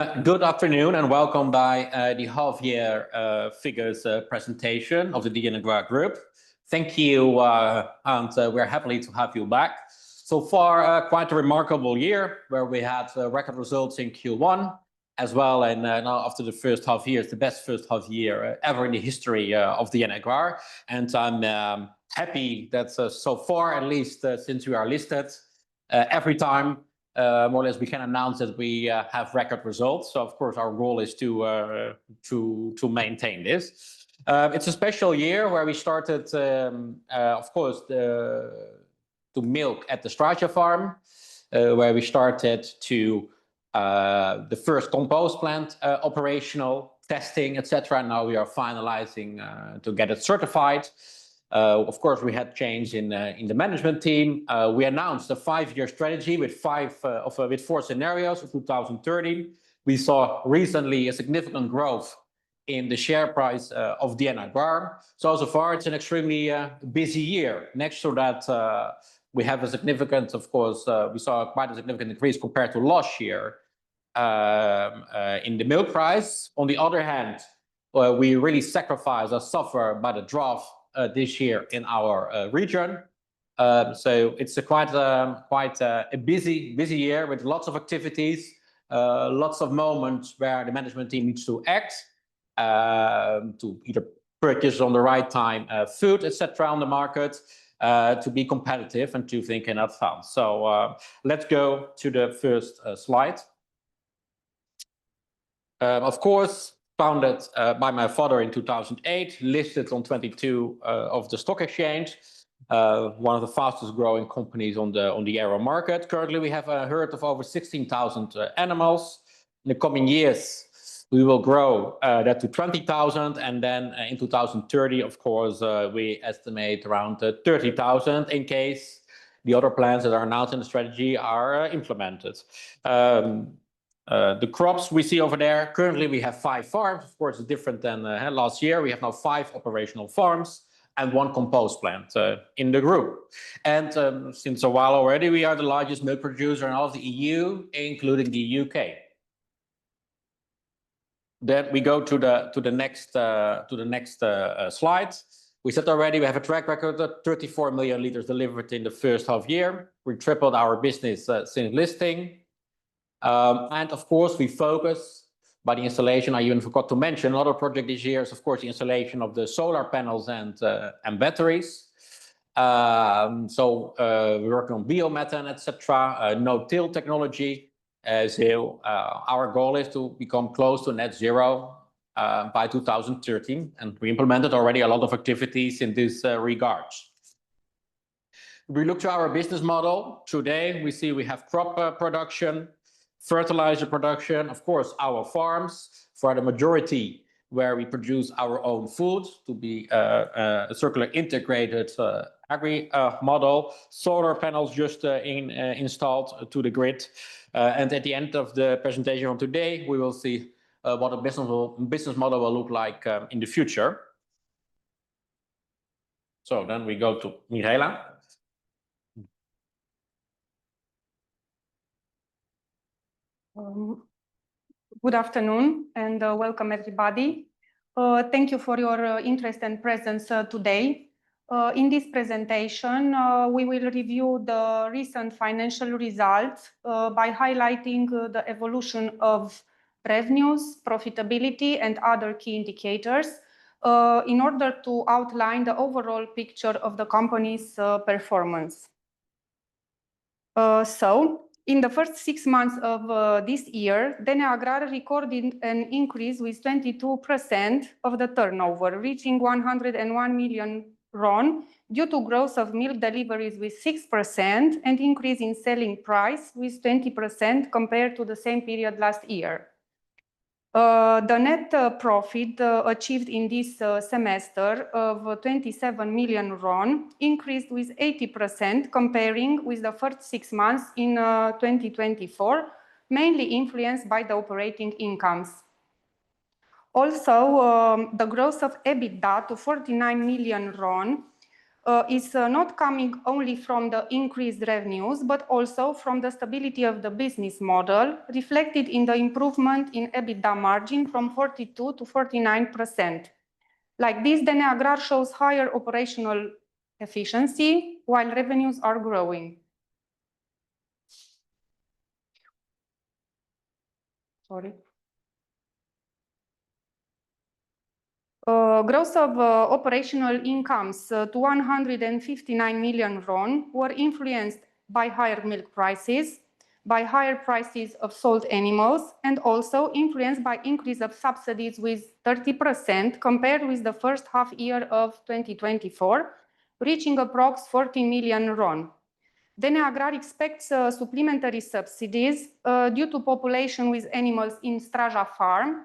Good afternoon and welcome by the half-year figures presentation of the DNAGRA Group. Thank you, and we're happy to have you back. So far, quite a remarkable year where we had record results in Q1 as well, and now after the first half year, it's the best first half year ever in the history of the DNAGRA. And I'm happy that so far, at least since we are listed, every time more or less we can announce that we have record results. So of course our goal is to maintain this. It's a special year where we started, of course, to milk at the Straatje farm, where we started to the first compost plant operational testing, etc. Now we are finalizing to get it certified. Of course, we had change in the management team. We announced a 5-year strategy with four scenarios of 2030. We saw recently a significant growth in the share price of DNAGRA. So far, it's an extremely busy year. Next to that, we have a significant, of course, we saw quite a significant increase compared to last year in the milk price. On the other hand, we really sacrificed or suffer by the drought this year in our region. So it's quite a busy year with lots of activities, lots of moments where the management team needs to act, to either purchase on the right time food, etc. on the market, to be competitive and to think in advance. So let's go to the first slide. Of course, founded by my father in 2008, listed on 22 of the stock exchange, one of the fastest growing companies on the aero market. Currently, we have a herd of over 16,000 animals. In the coming years, we will grow that to 20,000, and then in 2030, of course, we estimate around 30,000 in case the other plans that are announced in the strategy are implemented. The crops we see over there, currently we have 5 farms. Of course, it's different than last year. We have now 5 operational farms and 1 compost plant in the group. And since a while already, we are the largest milk producer in all of the EU, including the UK. Then we go to the next slide. We said already we have a track record of 34 million liters delivered in the first half year. We tripled our business since listing. And of course, we focus by the installation. I even forgot to mention another project this year is, of course, the installation of the solar panels and batteries. So we're working on biomethane, etc. No-till technology. So our goal is to become close to net zero by 2013, and we implemented already a lot of activities in this regards. We look to our business model. Today, we see we have crop production, fertilizer production, of course, our farms for the majority where we produce our own food to be a circular integrated agri model. Solar panels just installed to the grid. And at the end of the presentation of today, we will see what a business model will look like in the future. So then we go to Michaela. Good afternoon and welcome everybody. Thank you for your interest and presence today. In this presentation, we will review the recent financial results by highlighting the evolution of revenues, profitability, and other key indicators in order to outline the overall picture of the company's performance. In the first 6 months of this year, DNAGRA recorded an increase with 22% of the turnover, reaching RON 101 million due to growth of milk deliveries with 6% and increase in selling price with 20% compared to the same period last year. The net profit achieved in this semester of RON 27 million increased with 80% comparing with the first 6 months in 2024, mainly influenced by the operating incomes. Also, the growth of EBITDA to RON 49 million is not coming only from the increased revenues, but also from the stability of the business model, reflected in the improvement in EBITDA margin from 42 to 49%. Like this, DN Agrar shows higher operational efficiency while revenues are growing. Sorry. Growth of operational incomes to 159 million RON were influenced by higher milk prices, by higher prices of sold animals, and also influenced by increase of subsidies with 30% compared with the first half year of 2024, reaching approx 40 million RON. DN Agrar expects supplementary subsidies due to population with animals in Straja farm,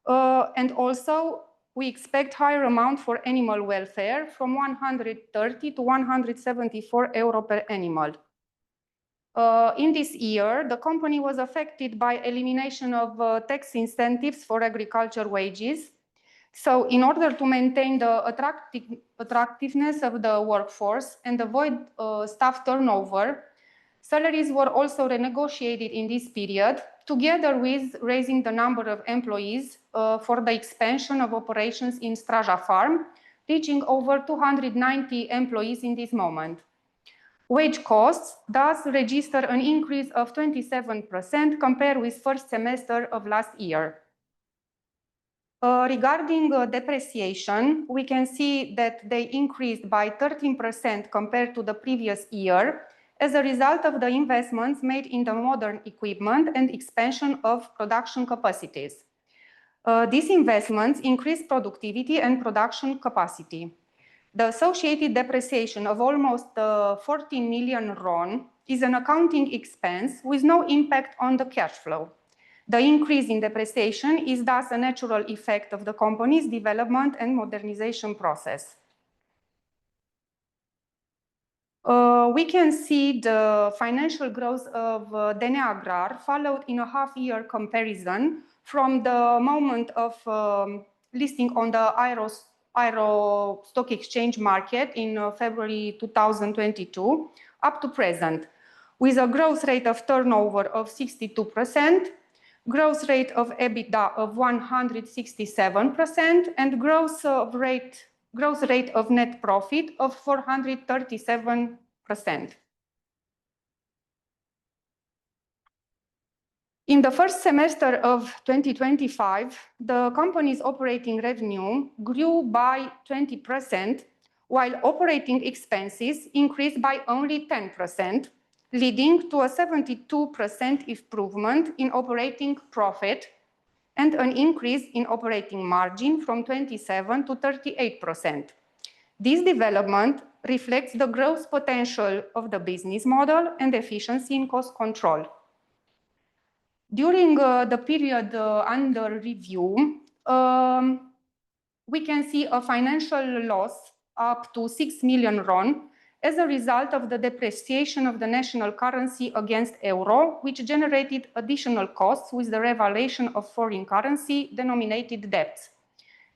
and also we expect higher amount for animal welfare from 130 to 174 euro per animal. In this year, the company was affected by elimination of tax incentives for agriculture wages. So in order to maintain the attractiveness of the workforce and avoid staff turnover, salaries were also renegotiated in this period, together with raising the number of employees for the expansion of operations in Straja farm, reaching over 290 employees in this moment. Wage costs thus register an increase of 27% compared with first semester of last year. Regarding depreciation, we can see that they increased by 13% compared to the previous year as a result of the investments made in the modern equipment and expansion of production capacities. These investments increase productivity and production capacity. The associated depreciation of almost 14 million RON is an accounting expense with no impact on the cash flow. The increase in depreciation is thus a natural effect of the company's development and modernization process. We can see the financial growth of DN Agrar followed in a half-year comparison from the moment of listing on the Aero Stock Exchange market in February 2022 up to present, with a growth rate of turnover of 62%, growth rate of EBITDA of 167%, and growth rate of net profit of 437%. In the first semester of 2025, the company's operating revenue grew by 20%, while operating expenses increased by only 10%, leading to a 72% improvement in operating profit and an increase in operating margin from 27% to 38%. This development reflects the growth potential of the business model and efficiency in cost control. During the period under review, we can see a financial loss up to 6 million RON as a result of the depreciation of the national currency against euro, which generated additional costs with the revaluation of foreign currency denominated debts.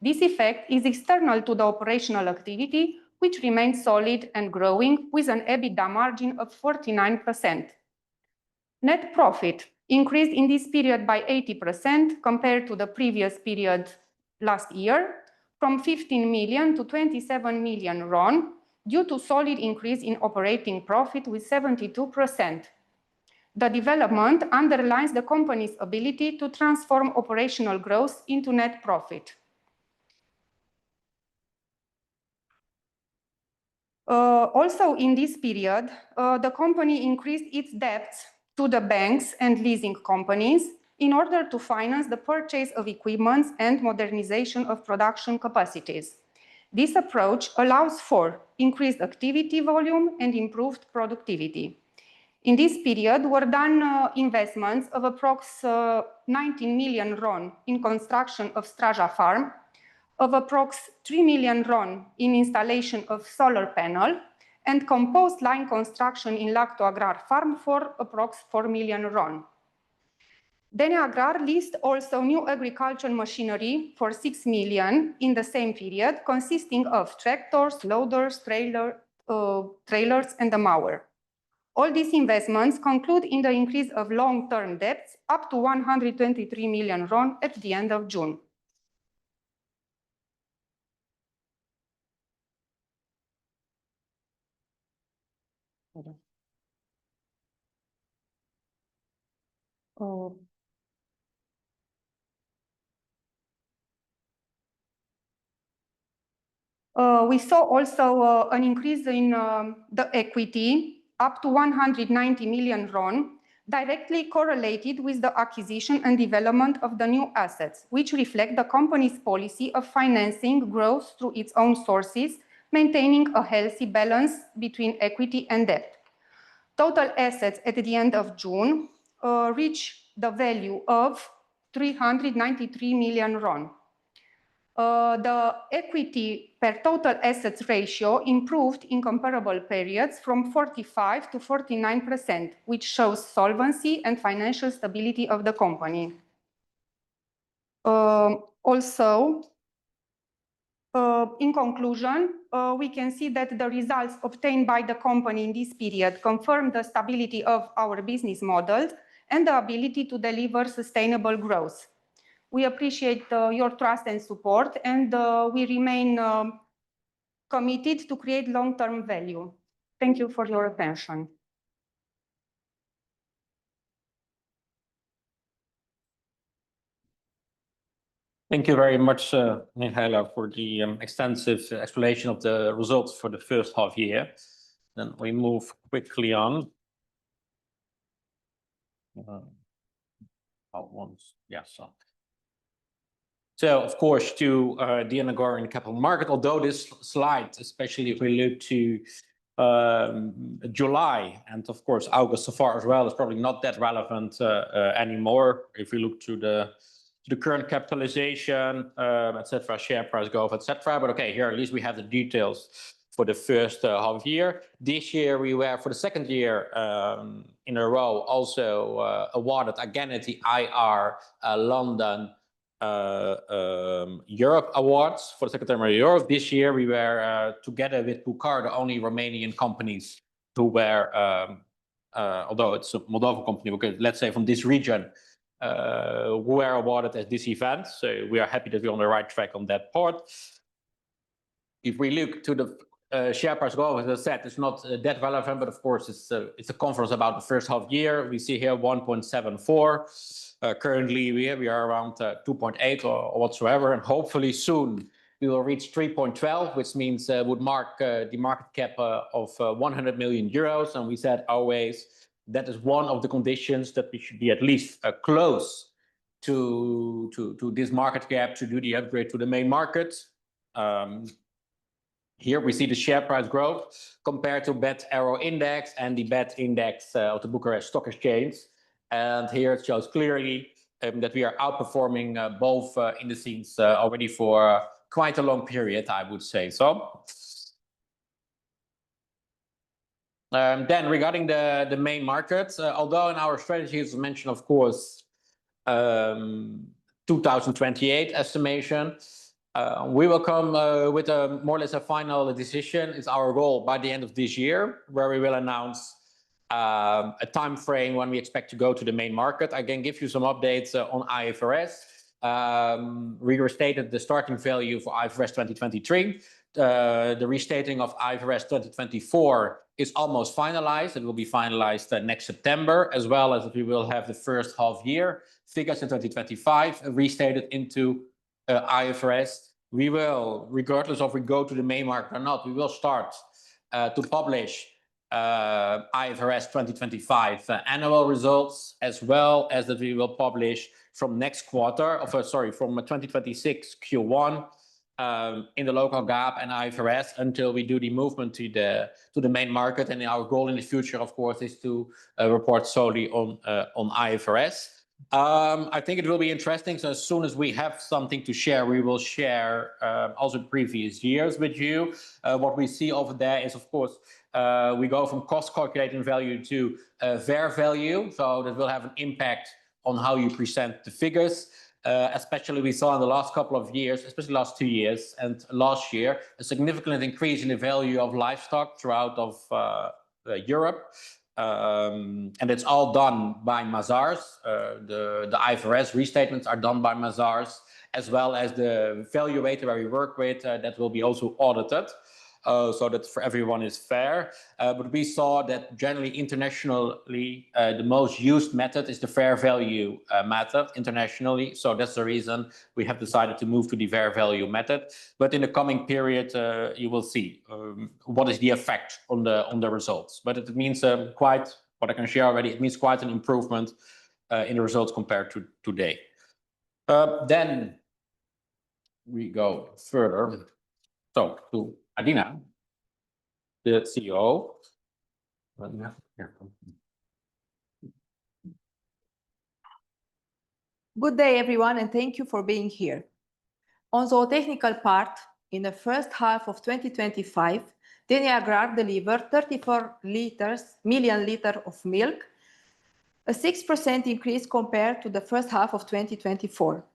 This effect is external to the operational activity, which remains solid and growing with an EBITDA margin of 49%. Net profit increased in this period by 80% compared to the previous period last year, from 15 million to 27 million RON, due to solid increase in operating profit with 72%. The development underlines the company's ability to transform operational growth into net profit. Also in this period, the company increased its debts to the banks and leasing companies in order to finance the purchase of equipment and modernization of production capacities. This approach allows for increased activity volume and improved productivity. In this period were done investments of approx 19 million RON in construction of Straja farm, of approx 3 million RON in installation of solar panel, and compost line construction in Lacto Agrar farm for approx 4 million RON. DN Agrar leased also new agricultural machinery for 6 million in the same period, consisting of tractors, loaders, trailers and the mower. All these investments conclude in the increase of long-term debts up to RON 123 million at the end of June. We saw also an increase in the equity up to RON 190 million, directly correlated with the acquisition and development of the new assets, which reflect the company's policy of financing growth through its own sources, maintaining a healthy balance between equity and debt. Total assets at the end of June reached the value of RON 393 million. The equity per total assets ratio improved in comparable periods from 45% to 49%, which shows solvency and financial stability of the company. In conclusion, we can see that the results obtained by the company in this period confirm the stability of our business model and the ability to deliver sustainable growth. We appreciate your trust and support, and we remain committed to create long-term value. Thank you for your attention. Thank you very much, Mihaela, for the extensive explanation of the results for the first half year. Then we move quickly on. So, of course, to the Hungarian capital market, although this slide, especially if we look to July and, of course, August so far as well, is probably not that relevant anymore. If we look to the current capitalization, etc., share price growth, etc. But okay, here at least we have the details for the first half year. This year we were, for the second year in a row, also awarded again at the IR London Europe Awards for the second time in Europe. This year we were together with Pukar, the only Romanian companies who were, although it's a Moldovan company, okay, let's say from this region, who were awarded at this event. So we are happy that we're on the right track on that part. If we look to the share price growth, as I said, it's not that relevant, but of course it's a conference about the first half year. We see here 1.74. Currently we are around 2.8 or whatsoever, and hopefully soon we will reach 3.12, which means would mark the market cap of 100 million euros. And we said always that is one of the conditions that we should be at least close to this market cap to do the upgrade to the main market. Here we see the share price growth compared to BET Euro Index and the BET Index of the Bucharest Stock Exchange. And here it shows clearly that we are outperforming both indices already for quite a long period, I would say so. Then regarding the main markets, although in our strategy is mentioned, of course, 2028 estimation, we will come with a more or less a final decision. It's our goal by the end of this year, where we will announce a time frame when we expect to go to the main market. I can give you some updates on IFRS. We restated the starting value for IFRS 2023. The restating of IFRS 2024 is almost finalized. It will be finalized next September, as well as we will have the first half year figures in 2025 restated into IFRS. We will, regardless of we go to the main market or not, we will start to publish IFRS 2025 annual results, as well as that we will publish from next quarter, from 2026 Q1 in the local GAAP and IFRS until we do the movement to the main market. And our goal in the future, of course, is to report solely on IFRS. I think it will be interesting. So as soon as we have something to share, we will share also previous years with you. What we see over there is, of course, we go from cost calculating value to fair value. So that will have an impact on how you present the figures. Especially we saw in the last couple of years, especially last 2 years and last year, a significant increase in the value of livestock throughout Europe. And it's all done by Mazars. The IFRS restatements are done by Mazars, as well as the valuator where we work with, that will be also audited. So that for everyone is fair. But we saw that generally internationally, the most used method is the fair value method internationally. So that's the reason we have decided to move to the fair value method. But in the coming period, you will see what is the effect on the results. But it means quite, what I can share already, it means quite an improvement in the results compared to today. Then we go further. So to Adina, the CEO. Good day, everyone, and thank you for being here. On the technical part, in the first half of 2025, DNA Agrar delivered 34 million liters of milk, a 6% increase compared to the first half of 2024.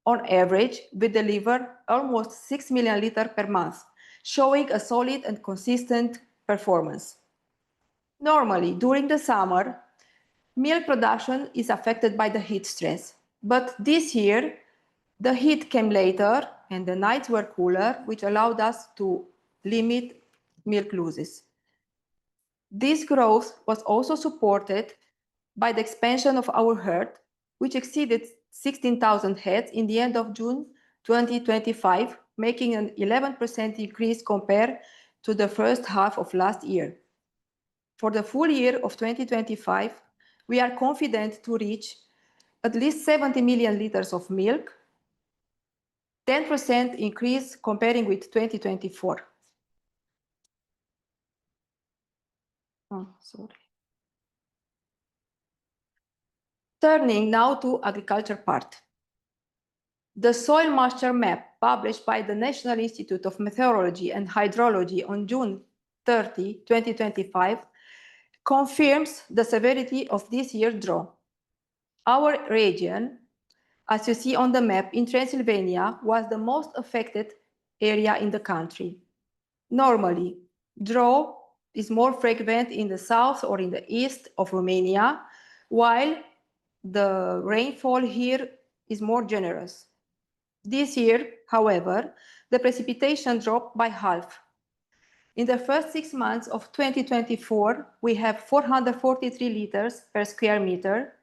On average, we deliver almost 6 million liters per month, showing a solid and consistent performance. Normally, during the summer, milk production is affected by the heat stress, but this year, the heat came later and the nights were cooler, which allowed us to limit milk losses. This growth was also supported by the expansion of our herd, which exceeded 16,000 heads in the end of June 2025, making an 11% increase compared to the first half of last year. For the full year of 2025, we are confident to reach at least 70 million liters of milk, 10% increase comparing with 2024. Turning now to agriculture part. The soil moisture map published by the National Institute of Meteorology and Hydrology on June 30, 2025, confirms the severity of this year's drought. Our region, as you see on the map in Transylvania, was the most affected area in the country. Normally, drought is more frequent in the south or in the east of Romania, while the rainfall here is more generous. This year, however, the precipitation dropped by half. In the first 6 months of 2024, we have 443 liters per square meter,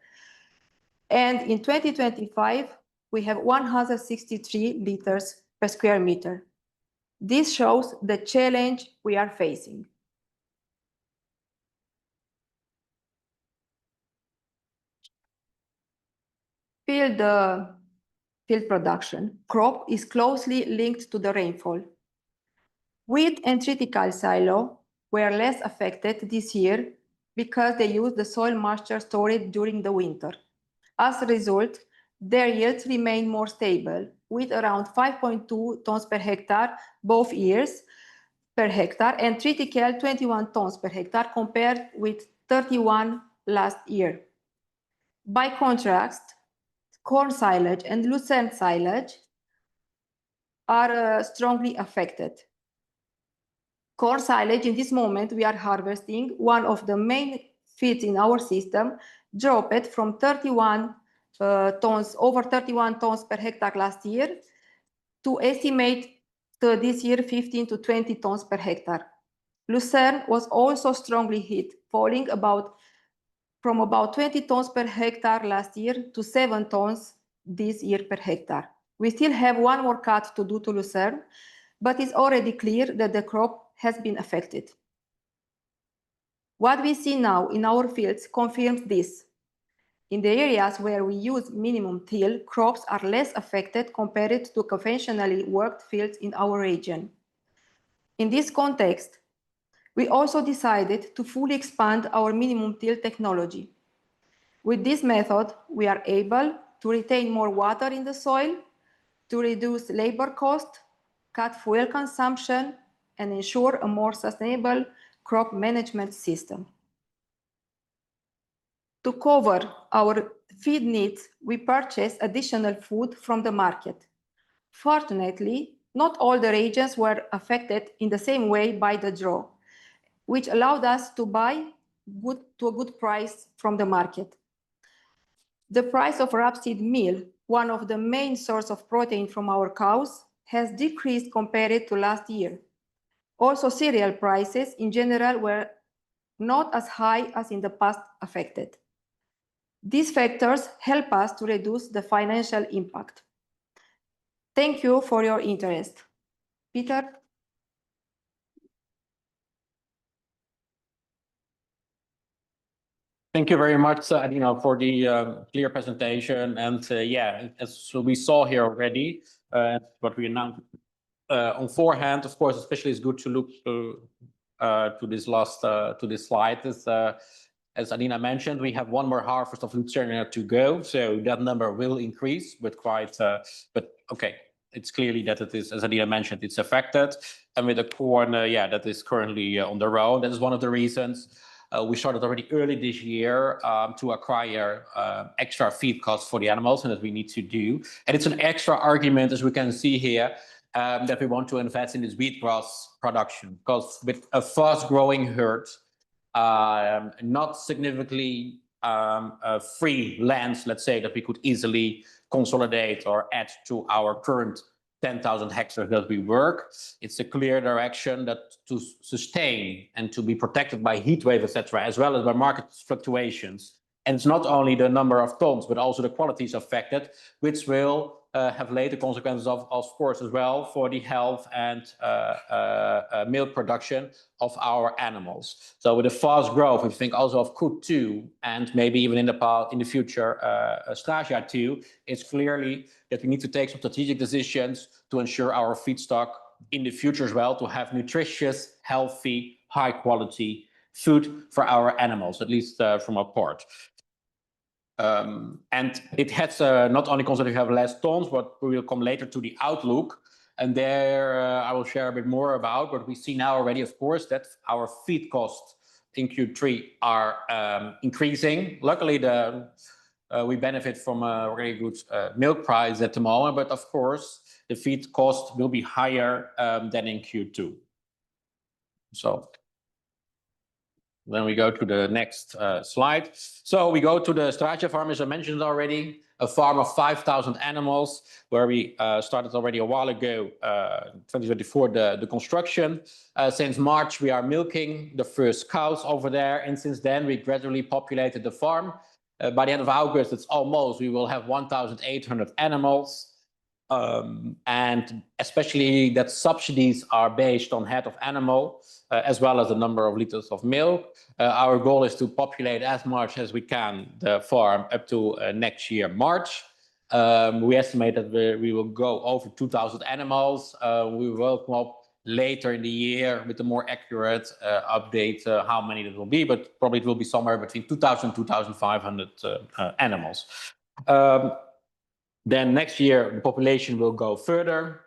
and in 2025, we have 163 liters per square meter. This shows the challenge we are facing. Field production. Crop is closely linked to the rainfall. Wheat and triticale silo were less affected this year because they used the soil moisture stored during the winter. As a result, their yields remain more stable, with around 5.2 tons per hectare both years per hectare, and triticale 21 tons per hectare compared with 31 last year. By contrast, corn silage and lucerne silage are strongly affected. Corn silage, in this moment, we are harvesting one of the main feeds in our system, dropped from 31 tons, over 31 tons per hectare last year, to estimate this year 15 to 20 tons per hectare. Lucerne was also strongly hit, falling from about 20 tons per hectare last year to 7 tons this year per hectare. We still have one more cut to do to lucerne, but it's already clear that the crop has been affected. What we see now in our fields confirms this. In the areas where we use minimum till, crops are less affected compared to conventionally worked fields in our region. In this context, we also decided to fully expand our minimum till technology. With this method, we are able to retain more water in the soil, to reduce labor cost, cut fuel consumption, and ensure a more sustainable crop management system. To cover our feed needs, we purchase additional food from the market. Fortunately, not all the regions were affected in the same way by the drought, which allowed us to buy to a good price from the market. The price of rapeseed meal, one of the main sources of protein from our cows, has decreased compared to last year. Also, cereal prices in general were not as high as in the past affected. These factors help us to reduce the financial impact. Thank you for your interest. Peter? Thank you very much, Adina, for the clear presentation. And yeah, as we saw here already, what we announced on forehand, of course, especially it's good to look to this last to this slide. As Adina mentioned, we have one more harvest of Lucerna to go, so that number will increase, but but okay, it's clearly that it is, as Adina mentioned, it's affected. And with the corn, yeah, that is currently on the road. That is one of the reasons we started already early this year to acquire extra feed costs for the animals, and that we need to do. And it's an extra argument, as we can see here, that we want to invest in this wheatgrass production, because with a fast-growing herd, not significantly free lands, let's say, that we could easily consolidate or add to our current 10,000 hectares that we work. It's a clear direction that to sustain and to be protected by heat wave, etc., as well as by market fluctuations. And it's not only the number of tons, but also the quality is affected, which will have later consequences, of course, as well for the health and milk production of our animals. So with the fast growth, we think also of Coot 2 and maybe even in the future Strasia 2, it's clearly that we need to take some strategic decisions to ensure our feedstock in the future as well, to have nutritious, healthy, high quality food for our animals, at least from our part. And it has not only considered we have less tons, but we will come later to the outlook. And there I will share a bit more about what we see now already, of course, that our feed costs in Q3 are increasing. Luckily, we benefit from a very good milk price at the moment, but of course, the feed cost will be higher than in Q2. So then we go to the next slide. So we go to the Strasia farm, as I mentioned already, a farm of 5,000 animals, where we started already a while ago, 2024, the construction. Since March, we are milking the first cows over there. And since then, we gradually populated the farm. By the end of August, it's almost, we will have 1,800 animals. And especially that subsidies are based on head of animal, as well as the number of liters of milk. Our goal is to populate as much as we can the farm up to next year, March. We estimate that we will go over 2,000 animals. We will come up later in the year with a more accurate update how many it will be, but probably it will be somewhere between 2,000 and 2,500 animals. Then next year, the population will go further.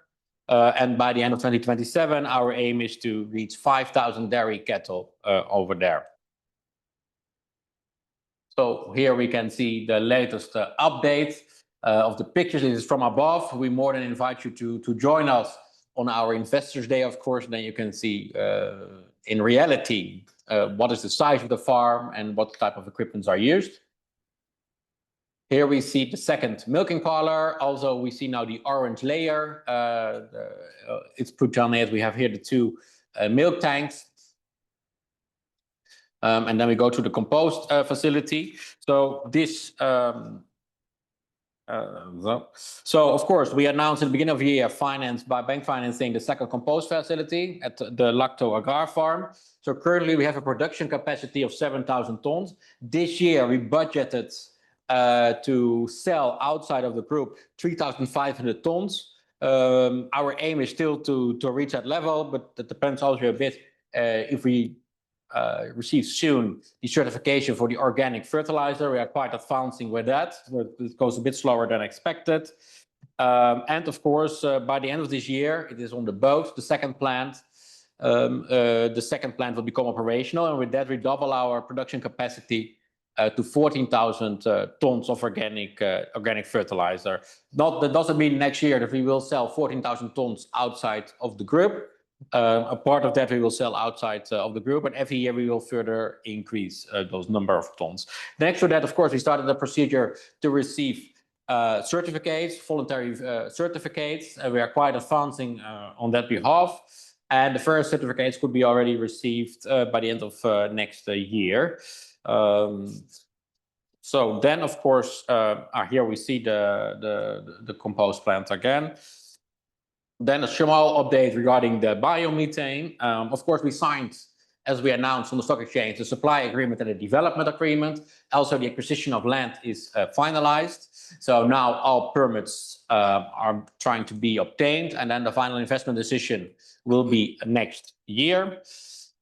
And by the end of 2027, our aim is to reach 5,000 dairy cattle over there. So here we can see the latest update of the pictures. This is from above. We more than invite you to join us on our Investors Day, of course. Then you can see in reality what is the size of the farm and what type of equipments are used. Here we see the second milking parlor. Also, we see now the orange layer. It's put on it. We have here the two milk tanks. And then we go to the compost facility. So this, so of course, we announced at the beginning of the year, financed by bank financing, the second compost facility at the Lacto Agrar farm. So currently we have a production capacity of 7,000 tons. This year we budgeted to sell outside of the group 3,500 tons. Our aim is still to reach that level, but that depends also a bit if we receive soon the certification for the organic fertilizer. We are quite advancing with that. It goes a bit slower than expected. And of course, by the end of this year, it is on the boat, the second plant. The second plant will become operational, and with that, we double our production capacity to 14,000 tons of organic fertilizer. That doesn't mean next year that we will sell 14,000 tons outside of the group. A part of that we will sell outside of the group, and every year we will further increase those number of tons. Next to that, of course, we started the procedure to receive certificates, voluntary certificates. We are quite advancing on that behalf, and the first certificates could be already received by the end of next year. So then, of course, here we see the compost plant again. Then a small update regarding the biomethane. Of course, we signed, as we announced on the stock exchange, the supply agreement and the development agreement. Also, the acquisition of land is finalized. So now all permits are trying to be obtained, and then the final investment decision will be next year.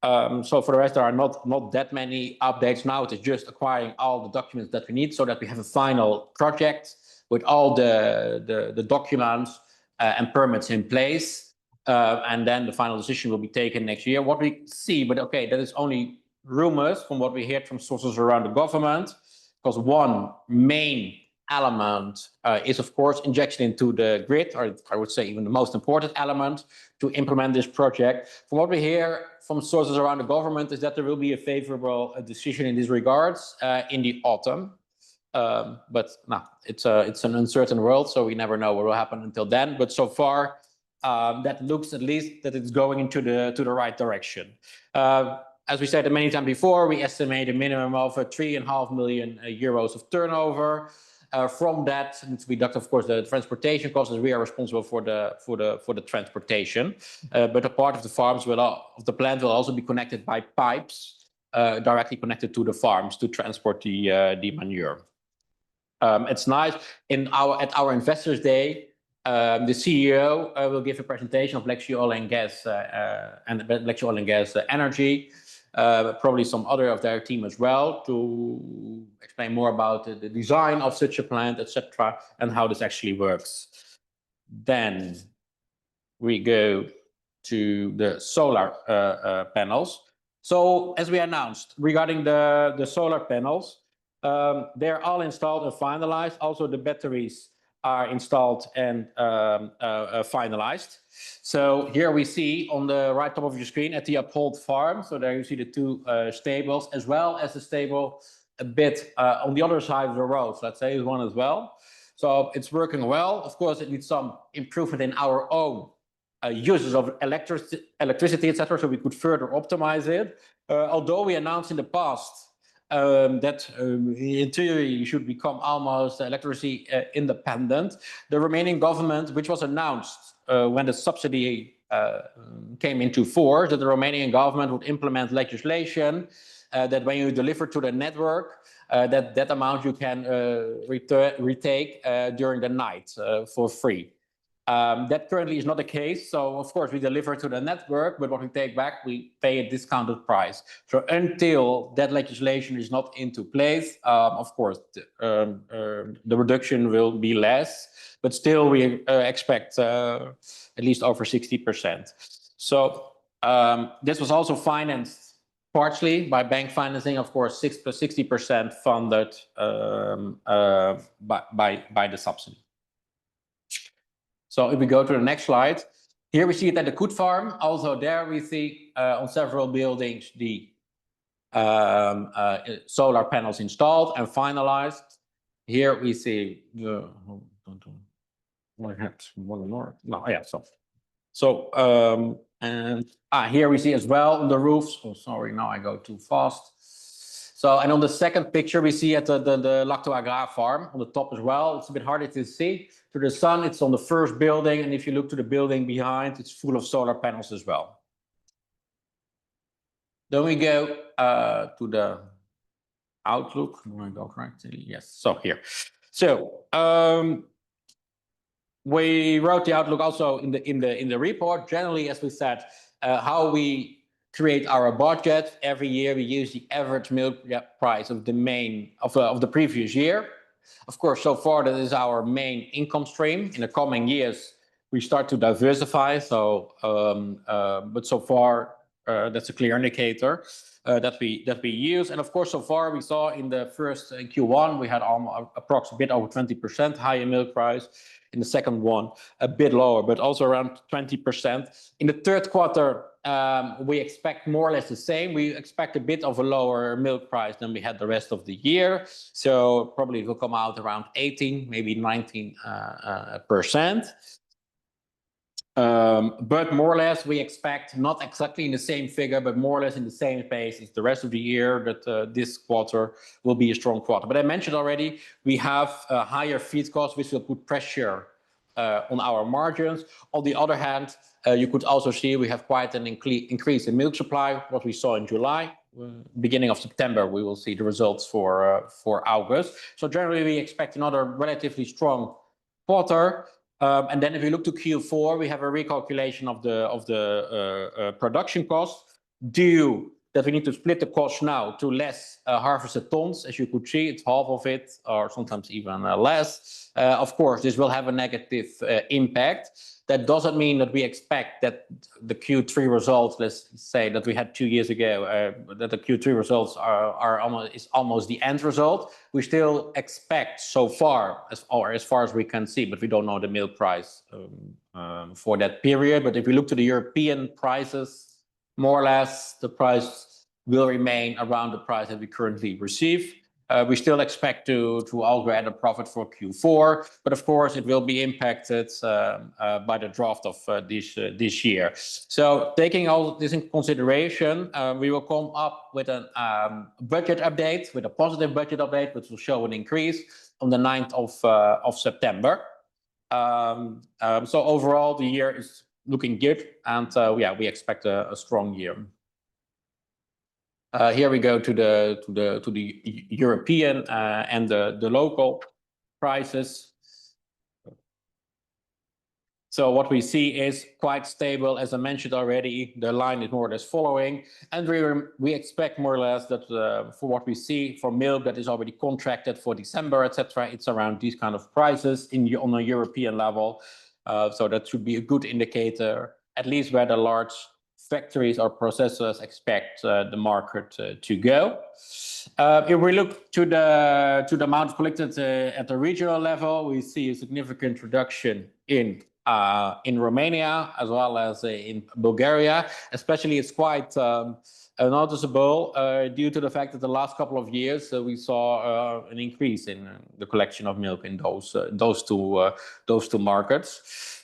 So for the rest, there are not that many updates now. It is just acquiring all the documents that we need so that we have a final project with all the documents and permits in place. And then the final decision will be taken next year. What we see, but okay, that is only rumors from what we hear from sources around the government, because one main element is, of course, injection into the grid, or I would say even the most important element to implement this project. From what we hear from sources around the government is that there will be a favorable decision in these regards in the autumn. But no, it's an uncertain world, so we never know what will happen until then. But so far, that looks at least that it's going into the right direction. As we said many times before, we estimate a minimum of 3.5 million euros of turnover. From that, we deduct, of course, the transportation costs, as we are responsible for the transportation. But a part of the farms of the plant will also be connected by pipes directly connected to the farms to transport the manure. It's nice. At our Investors Day, the CEO will give a presentation of Black Sea Oil and Gas and Black Sea Oil and Gas Energy. Probably some other of their team as well, to explain more about the design of such a plant, etc., and how this actually works. Then we go to the solar panels. So as we announced regarding the solar panels, they're all installed and finalized. Also, the batteries are installed and finalized. So here we see on the right top of your screen at the Uphold farm. So there you see the two stables, as well as the stable a bit on the other side of the road. So let's say is one as well. So it's working well. Of course, it needs some improvement in our own uses of electricity, etc. So we could further optimize it. Although we announced in the past that in theory you should become almost electricity independent. The Romanian government, which was announced when the subsidy came into force, that the Romanian government would implement legislation that when you deliver to the network, that amount you can retake during the night for free. That currently is not the case. So of course we deliver to the network, but what we take back, we pay a discounted price. So until that legislation is not into place, of course, the reduction will be less, but still we expect at least over 60%. So this was also financed partially by bank financing, of course, 60% funded by the subsidy. So if we go to the next slide, here we see it at the Koet farm. Also there we see on several buildings the solar panels installed and finalized. Here we see here we see as well on the roofs. Oh, sorry, now I go too fast. So, and on the second picture, we see at the Lacto Agrar farm on the top as well. It's a bit harder to see to the sun. It's on the first building, and if you look to the building behind, it's full of solar panels as well. Then we go to the outlook. Do I go correctly? Yes. So here. So we wrote the outlook also in the report. Generally, as we said, how we create our budget every year, we use the average milk price of the previous year. Of course, so far that is our main income stream. In the coming years, we start to diversify. So, but so far that's a clear indicator. that we use. And of course, so far we saw in the first Q1 we had almost approximately a bit over 20% higher milk price. In the second one, a bit lower, but also around 20%. In the third quarter, we expect more or less the same. We expect a bit of a lower milk price than we had the rest of the year. So probably it will come out around 18, maybe 19%. But more or less, we expect not exactly in the same figure, but more or less in the same pace as the rest of the year, that this quarter will be a strong quarter. But I mentioned already, we have higher feed costs, which will put pressure on our margins. On the other hand, you could also see we have quite an increase in milk supply, what we saw in July. Beginning of September, we will see the results for August. So generally, we expect another relatively strong quarter. And then if you look to Q4, we have a recalculation of the production costs due that we need to split the cost now to less harvested tons. As you could see, it's half of it, or sometimes even less. Of course, this will have a negative impact. That doesn't mean that we expect that the Q3 results, let's say that we had 2 years ago, that the Q3 results are almost the end result. We still expect so far, as far as we can see, but we don't know the milk price for that period. But if we look to the European prices, more or less, the price will remain around the price that we currently receive. We still expect to also add a profit for Q4, but of course it will be impacted by the draft of this year. So taking all this into consideration, we will come up with a budget update, with a positive budget update, which will show an increase on the 9th of September. So overall, the year is looking good, and yeah, we expect a strong year. Here we go to the European and the local prices. So what we see is quite stable, as I mentioned already. The line is more or less following, and we expect more or less that for what we see for milk that is already contracted for December, etc., it's around these kind of prices on a European level. So that should be a good indicator, at least where the large factories or processors expect the market to go. If we look to the amount collected at the regional level, we see a significant reduction in Romania as well as in Bulgaria. Especially, it's quite noticeable due to the fact that the last couple of years we saw an increase in the collection of milk in those two markets.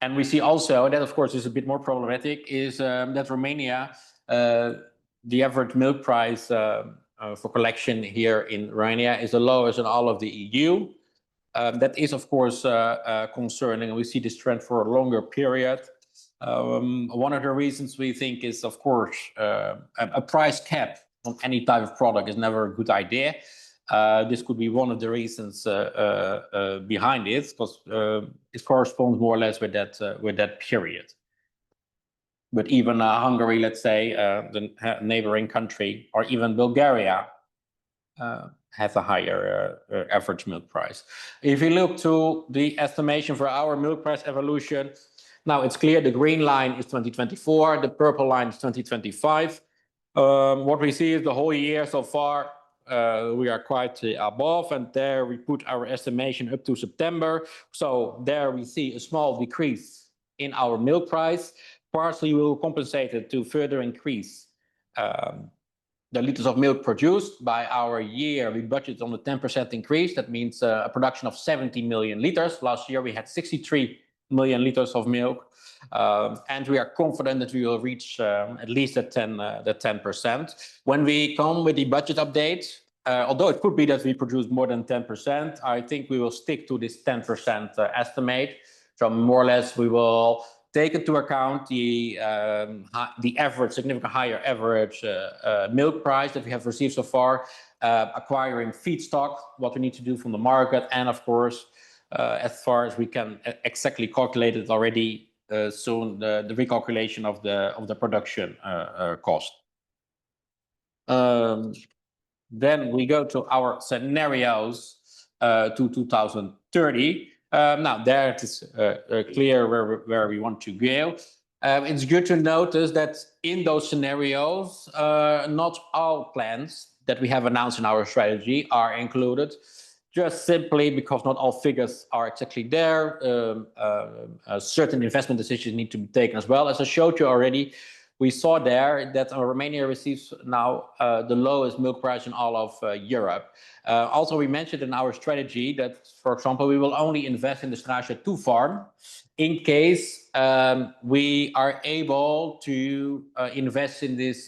And we see also, and that of course is a bit more problematic, is that Romania, the average milk price for collection here in Romania is the lowest in all of the EU. That is of course concerning, and we see this trend for a longer period. One of the reasons we think is, of course, a price cap on any type of product is never a good idea. This could be one of the reasons behind it, because it corresponds more or less with that period. But even Hungary, let's say, the neighboring country, or even Bulgaria, has a higher average milk price. If you look to the estimation for our milk price evolution, now it's clear the green line is 2024, the purple line is 2025. What we see is the whole year so far, we are quite above, and there we put our estimation up to September. So there we see a small decrease in our milk price. Partially we will compensate it to further increase the liters of milk produced. By our year, we budget on a 10% increase. That means a production of 70 million liters. Last year we had 63 million liters of milk. And we are confident that we will reach at least the 10%. When we come with the budget update, although it could be that we produce more than 10%, I think we will stick to this 10% estimate. So more or less we will take into account the average, significant higher average milk price that we have received so far, acquiring feedstock, what we need to do from the market, and of course, as far as we can exactly calculate it already soon, the recalculation of the production cost. Then we go to our scenarios to 2030. Now there it is clear where we want to go. It's good to notice that in those scenarios, not all plans that we have announced in our strategy are included, just simply because not all figures are exactly there. Certain investment decisions need to be taken as well. As I showed you already, we saw there that Romania receives now the lowest milk price in all of Europe. Also, we mentioned in our strategy that, for example, we will only invest in the Straße 2 farm in case we are able to invest in this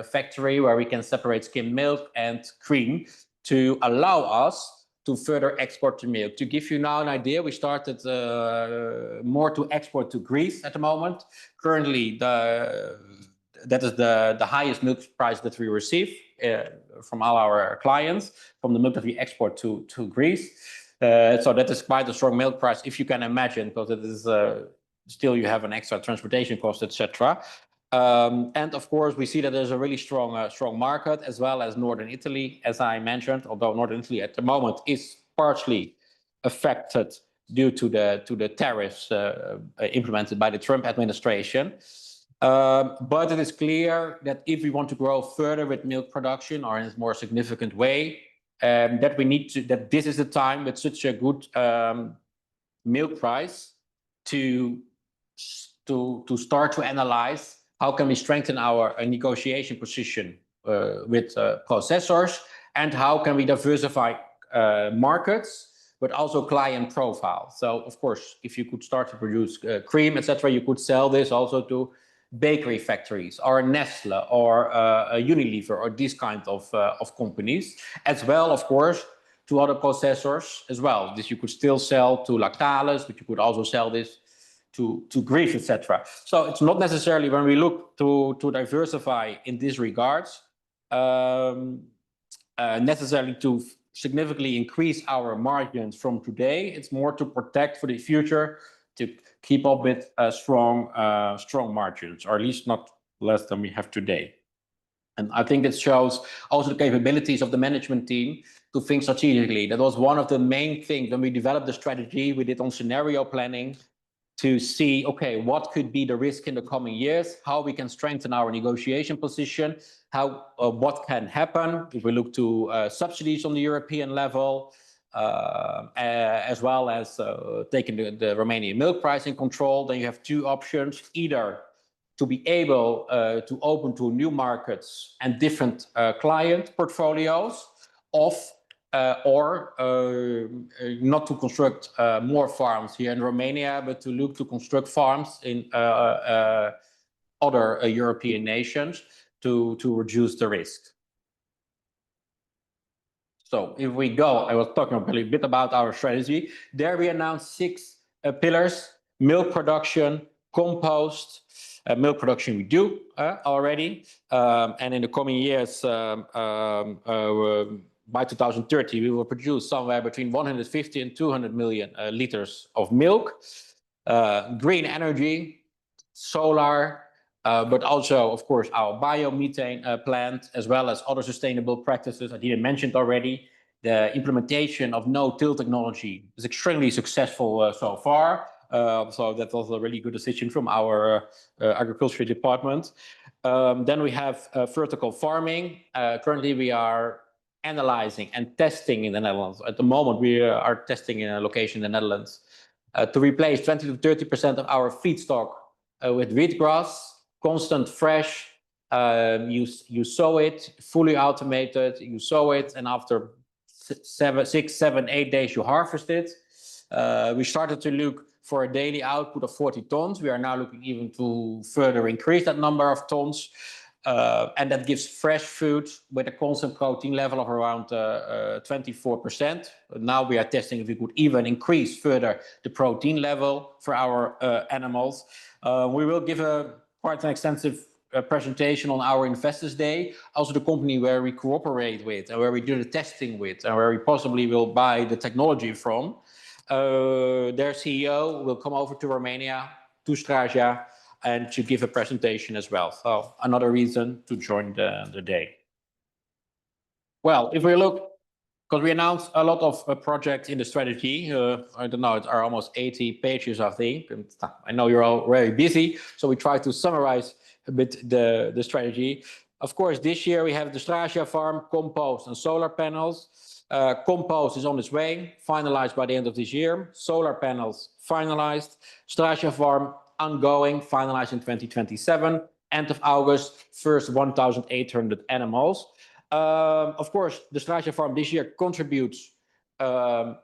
factory where we can separate skimmed milk and cream to allow us to further export the milk. To give you now an idea, we started more to export to Greece at the moment. Currently, that is the highest milk price that we receive from all our clients, from the milk that we export to Greece. So that is quite a strong milk price, if you can imagine, because it is still you have an extra transportation cost, etc. And of course, we see that there's a really strong market, as well as Northern Italy, as I mentioned, although Northern Italy at the moment is partially affected due to the tariffs implemented by the Trump administration. But it is clear that if we want to grow further with milk production or in a more significant way, that this is the time with such a good milk price to start to analyze how can we strengthen our negotiation position with processors, and how can we diversify markets, but also client profile. So of course, if you could start to produce cream, etc., you could sell this also to bakery factories or Nestle or Unilever or these kind of companies, as well, of course, to other processors as well. This you could still sell to Lactalis, but you could also sell this to Greece, etc. So it's not necessarily, when we look to diversify in this regards, necessarily to significantly increase our margins from today. It's more to protect for the future, to keep up with strong margins, or at least not less than we have today. And I think it shows also the capabilities of the management team to think strategically. That was one of the main things when we developed the strategy. We did on scenario planning to see, okay, what could be the risk in the coming years, how we can strengthen our negotiation position, how what can happen if we look to subsidies on the European level, as well as taking the Romanian milk price in control. Then you have two options: either to be able to open to new markets and different client portfolios, or not to construct more farms here in Romania, but to look to construct farms in other European nations to reduce the risk. So if we go, I was talking a little bit about our strategy. There we announced 6 pillars: milk production, compost. Milk production we do already, and in the coming years, by 2030, we will produce somewhere between 150 and 200 million liters of milk. Green energy, solar, but also, of course, our biomethane plant, as well as other sustainable practices. I didn't mention it already. The implementation of no-till technology is extremely successful so far. So that was a really good decision from our agriculture department. Then we have vertical farming. Currently, we are analyzing and testing in the Netherlands. At the moment, we are testing in a location in the Netherlands to replace 20 to 30% of our feedstock with wheatgrass, constant fresh. You sow it, fully automated. You sow it, and after 6, 7, 8 days, you harvest it. We started to look for a daily output of 40 tons. We are now looking even to further increase that number of tons. And that gives fresh food with a constant protein level of around 24%. Now we are testing if we could even increase further the protein level for our animals. We will give quite an extensive presentation on our Investors Day, also the company where we cooperate with and where we do the testing with and where we possibly will buy the technology from. Their CEO will come over to Romania, to Straße, and to give a presentation as well. So another reason to join the day. Well, if we look because we announced a lot of projects in the strategy. I don't know, it are almost 80 pages, I think. And I know you're all very busy, so we try to summarize a bit the strategy. Of course, this year we have the Strasia farm, compost and solar panels. Compost is on its way, finalized by the end of this year. Solar panels finalized. Strasia farm ongoing, finalized in 2027. End of August, first 1,800 animals. Of course, the Strasia farm this year contributes to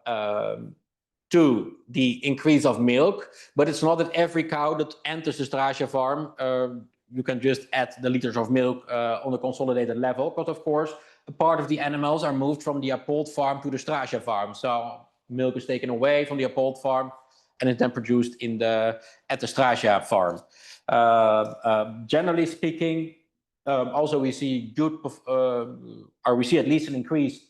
the increase of milk, but it's not that every cow that enters the Strasia farm, you can just add the liters of milk on a consolidated level, because of course, a part of the animals are moved from the Appold farm to the Strasia farm. So milk is taken away from the Appold farm and is then produced at the Strasia farm. Generally speaking, also we see we see at least an increase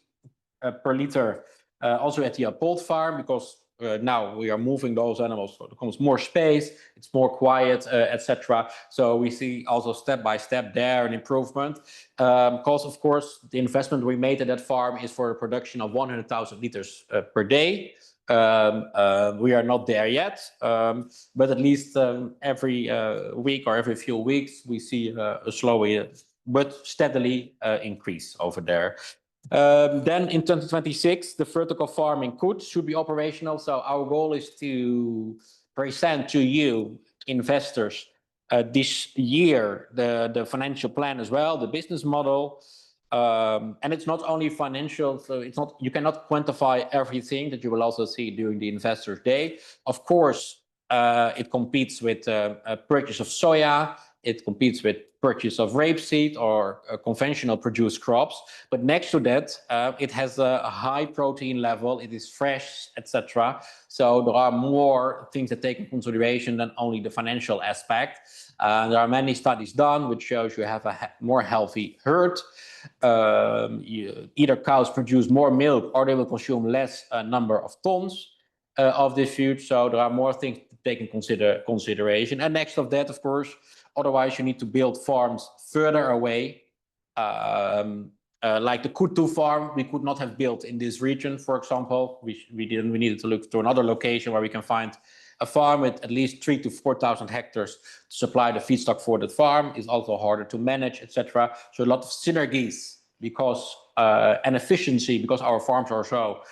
per liter also at the Appold farm, because now we are moving those animals, so there comes more space, it's more quiet, etc. So we see also step by step there an improvement. Because of course the investment we made at that farm is for a production of 100,000 liters per day. We are not there yet, but at least every week or every few weeks we see a slow but steadily increase over there. Then in 2026, the vertical farm in Koet should be operational. So our goal is to present to you investors this year the financial plan as well, the business model. And it's not only financial, so it's not, you cannot quantify everything that you will also see during the Investors Day. Of course, it competes with a purchase of soya, it competes with purchase of rapeseed or conventional produced crops. But next to that, it has a high protein level, it is fresh, etc. So there are more things that take in consideration than only the financial aspect. There are many studies done which shows you have a more healthy herd. Either cows produce more milk or they will consume less number of tons of this food. So there are more things to take in consideration. And next of that, of course, otherwise you need to build farms further away. Like the Koet 2 farm, we could not have built in this region, for example. We needed to look to another location where we can find a farm with at least 3,000 to 4,000 hectares to supply the feedstock for that farm. Is also harder to manage, etc. So a lot of synergies because and efficiency, because our farms are so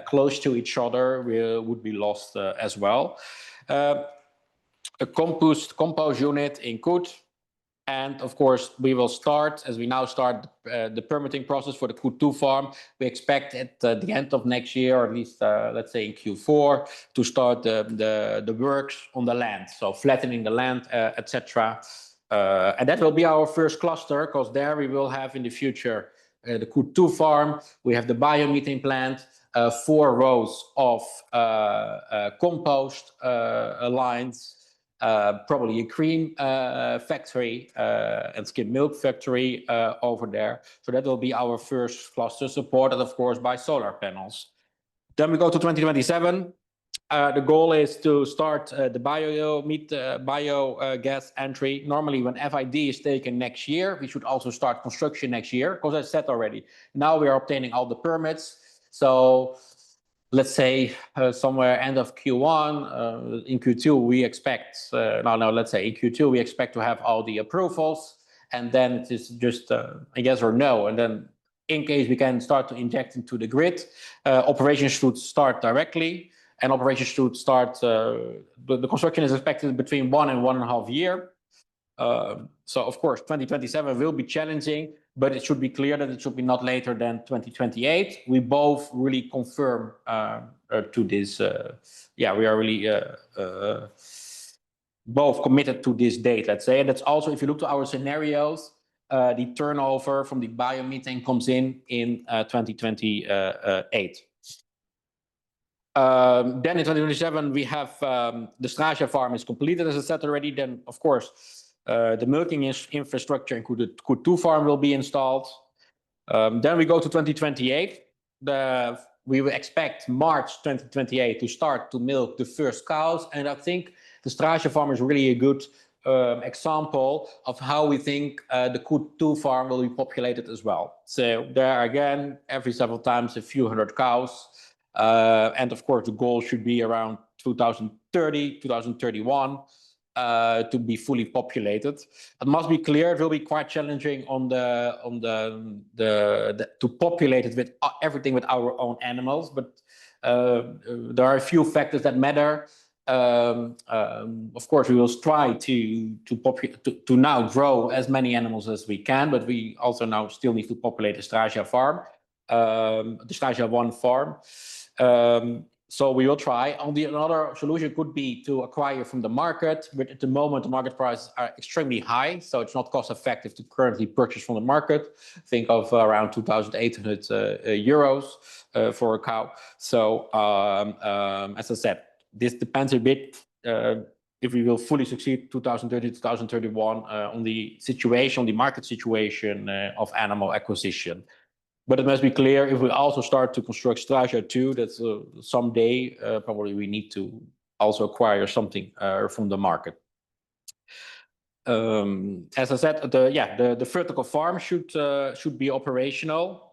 close to each other, would be lost as well. A compost unit in Koet. And of course, we will start, as we now start the permitting process for the Koet 2 farm. We expect at the end of next year, or at least let's say in Q4, to start the works on the land. So flattening the land, etc. And that will be our first cluster, because there we will have in the future the Koet 2 farm. We have the biomethane plant, 4 rows of compost lines. Probably a cream factory and skim milk factory over there. So that will be our first cluster, supported of course by solar panels. Then we go to 2027. The goal is to start the biogas entry. Normally when FID is taken next year, we should also start construction next year, because I said already, now we are obtaining all the permits. So let's say somewhere end of Q1, in Q2 we expect, let's say in Q2 we expect to have all the approvals, and then it is just a yes or no. And then in case we can start to inject into the grid, operations should start directly, and operations should start, the construction is expected between 1 and 1.5 years. So of course 2027 will be challenging, but it should be clear that it should be not later than 2028. We both really confirm to this. We are really both committed to this date, let's say. And that's also, if you look to our scenarios, the turnover from the biomethane comes in 2028. Then in 2027 we have the Strasia farm is completed, as I said already. Then of course the milking infrastructure in Koet 2 farm will be installed. Then we go to 2028. We will expect March 2028 to start to milk the first cows. And I think the Strasia farm is really a good example of how we think the Q2 farm will be populated as well. So there again, every several times, a few hundred cows. And of course, the goal should be around 2030, 2031 to be fully populated. It must be clear it will be quite challenging to populate it with everything with our own animals, but there are a few factors that matter. Of course, we will try to now grow as many animals as we can, but we also now still need to populate the Strasia farm, the Strasia 1 farm. So we will try. Another solution could be to acquire from the market, but at the moment the market prices are extremely high, so it's not cost effective to currently purchase from the market. Think of around 2,800 euros for a cow. So as I said, this depends a bit if we will fully succeed 2030, 2031 on the situation, on the market situation of animal acquisition. But it must be clear, if we also start to construct Strasia 2, that someday probably we need to also acquire something from the market. As I said, the vertical farm should be operational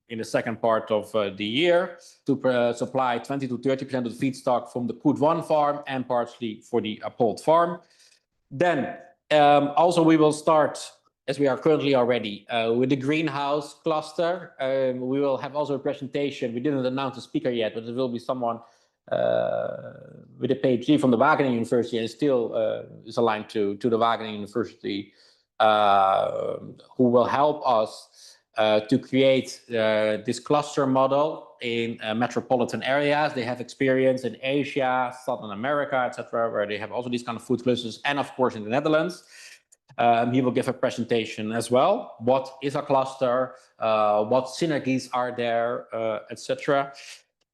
in the second part of the year to supply 20 to 30% of the feedstock from the Q1 farm and partially for the Appold farm. Then also we will start, as we are currently already, with the greenhouse cluster. We will have also a presentation. We didn't announce the speaker yet, but there will be someone with a PhD from the Wageningen University and still is aligned to the Wageningen University, who will help us to create this cluster model in metropolitan areas. They have experience in Asia, Southern America, etc., where they have also these kind of food clusters, and of course in the Netherlands. He will give a presentation as well. What is a cluster? What synergies are there, etc.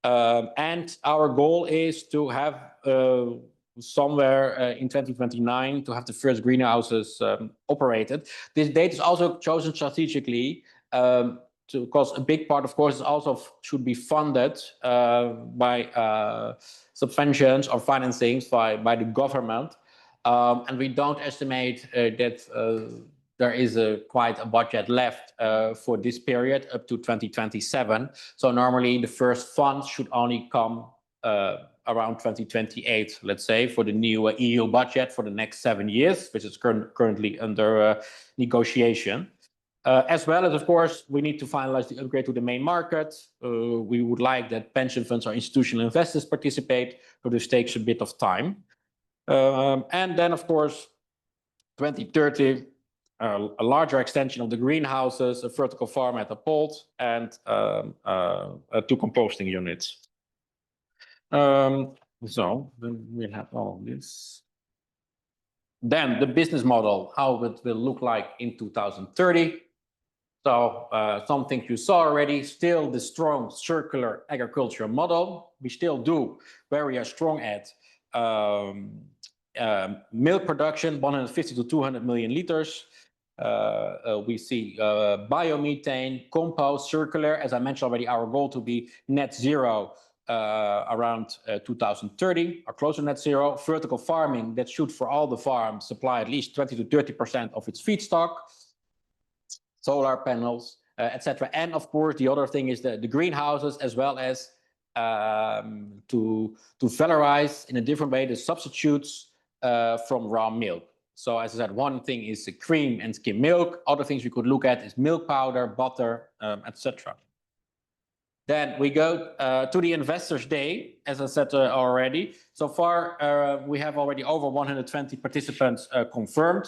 And our goal is to have somewhere in 2029 to have the first greenhouses operated. This date is also chosen strategically because a big part, of course, is also should be funded by subventions or financings by the government. And we don't estimate that there is quite a budget left for this period up to 2027. So normally the first funds should only come around 2028, let's say, for the new EU budget for the next 7 years, which is currently under negotiation. As well as, of course, we need to finalize the upgrade to the main market. We would like that pension funds or institutional investors participate, so this takes a bit of time. And then, of course, 2030, a larger extension of the greenhouses, a vertical farm at Appold, and 2 composting units. So then we have all of this. Then the business model, how it will look like in 2030. So something you saw already, still the strong circular agriculture model. We still do where we are strong at milk production, 150 to 200 million liters. We see biomethane, compost, circular. As I mentioned already, our goal to be net zero around 2030, or close to net zero. Vertical farming, that should for all the farms supply at least 20 to 30% of its feedstock. Solar panels, etc. And of course, the other thing is the greenhouses, as well as to valorize in a different way the substitutes from raw milk. So as I said, one thing is the cream and skim milk. Other things we could look at is milk powder, butter, etc. Then we go to the Investors Day, as I said already. So far, we have already over 120 participants confirmed.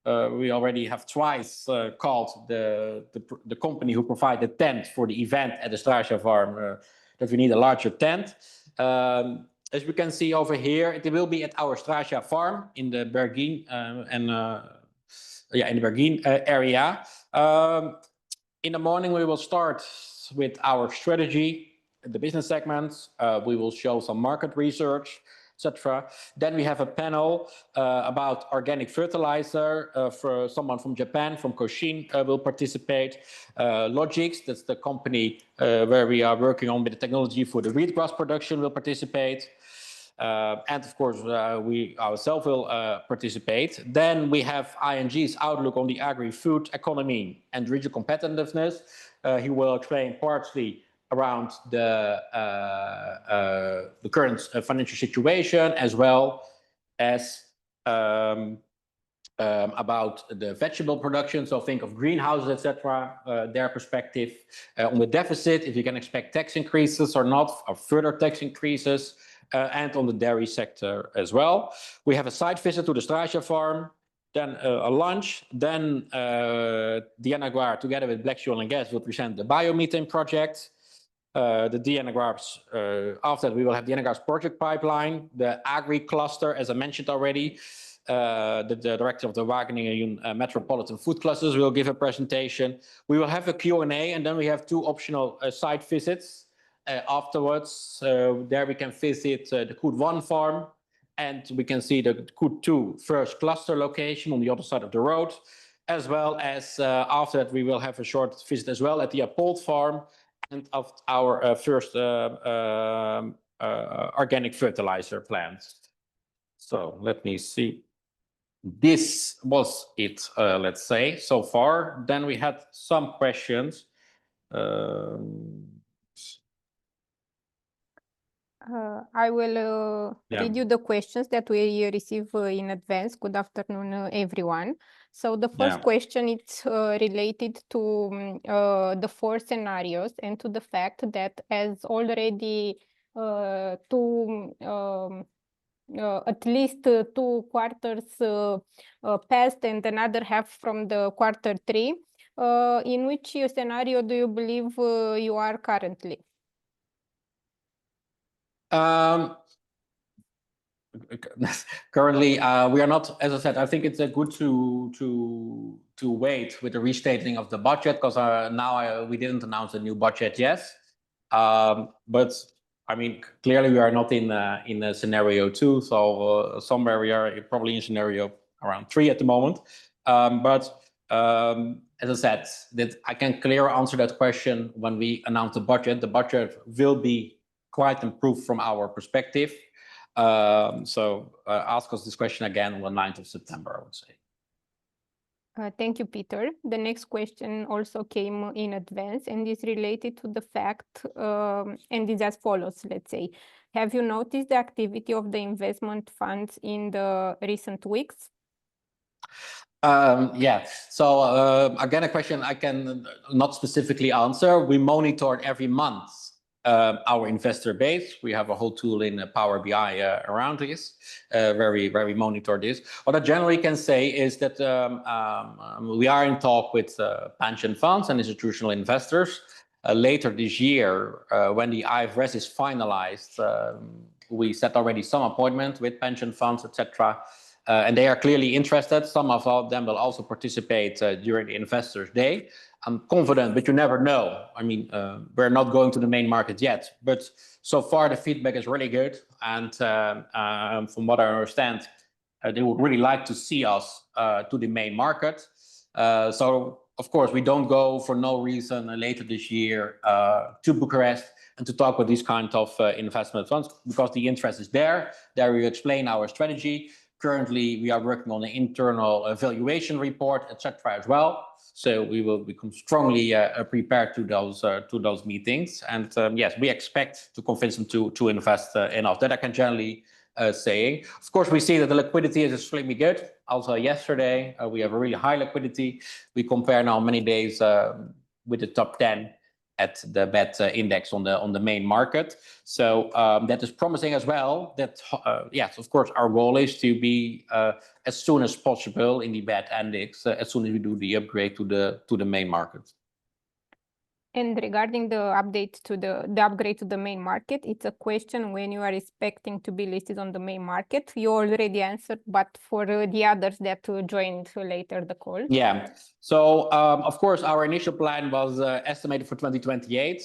We already have twice called the company who provide the tent for the event at the Strasia farm that we need a larger tent. As we can see over here, it will be at our Strasia farm in the Bergin in the Bergin area. In the morning, we will start with our strategy, the business segments. We will show some market research, etc. Then we have a panel about organic fertilizer. For someone from Japan, from Koshin, will participate. Logix, that's the company where we are working on with the technology for the wheatgrass production, will participate. And of course, we ourselves will participate. Then we have ING's outlook on the agri-food economy and regional competitiveness. He will explain partly around the current financial situation, as well as about the vegetable production. So think of greenhouses, etc. Their perspective on the deficit, if you can expect tax increases or not, or further tax increases, and on the dairy sector as well. We have a site visit to the Straja farm, then a lunch, then Diana Guar, together with Black Oil and Gas, will present the biomethane project. The DNAGRAPS, after that, we will have the DNAGRAPS project pipeline, the agri cluster, as I mentioned already. The director of the Wageningen Metropolitan Food Clusters will give a presentation. We will have a Q&A, and then we have 2 optional site visits afterwards. There we can visit the Koet 1 farm, and we can see the Koet 2 first cluster location on the other side of the road, as well as after that we will have a short visit as well at the Appold farm and of our first organic fertilizer plant. So let me see. This was it, let's say, so far. Then we had some questions. I will read you the questions that we receive in advance. Good afternoon, everyone. So the first question is related to the 4 scenarios and to the fact that as already at least 2 quarters passed and another half from the quarter 3, in which scenario do you believe you are currently? Currently, we are not, as I said, I think it's good to wait with the restating of the budget, because now we didn't announce a new budget yet. But I mean, clearly we are not in a scenario 2, so somewhere we are probably in scenario around 3 at the moment. But as I said, that I can clearly answer that question when we announce the budget. The budget will be quite improved from our perspective. So ask us this question again on the 9th of September, I would say. Thank you, Peter. The next question also came in advance and is related to the fact, and is as follows, let's say. Have you noticed the activity of the investment funds in the recent weeks? Yeah, so again, a question I can not specifically answer. We monitor every month our investor base. We have a whole tool in Power BI around this, where we monitor this. What I generally can say is that we are in talk with pension funds and institutional investors. Later this year, when the IFRS is finalized, we set already some appointment with pension funds, etc. And they are clearly interested. Some of them will also participate during the Investors' Day. I'm confident, but you never know. I mean, we're not going to the main market yet, but so far the feedback is really good. And from what I understand, they would really like to see us to the main market. So, of course, we don't go for no reason later this year to Bucharest and to talk with these kind of investment funds, because the interest is there. There we explain our strategy. Currently, we are working on an internal evaluation report, etc. as well. So we will become strongly prepared to those meetings. And yes, we expect to convince them to invest in us. That I can generally say. Of course, we see that the liquidity is extremely good. Also yesterday, we have a really high liquidity. We compare now many days with the top 10 at the BET index on the main market. So that is promising as well. That yes, of course, our goal is to be as soon as possible in the BET index, as soon as we do the upgrade to the main market. And regarding the upgrade to the main market, it's a question when you are expecting to be listed on the main market. You already answered, but for the others that joined later the call. Yeah. So of course, our initial plan was estimated for 2028.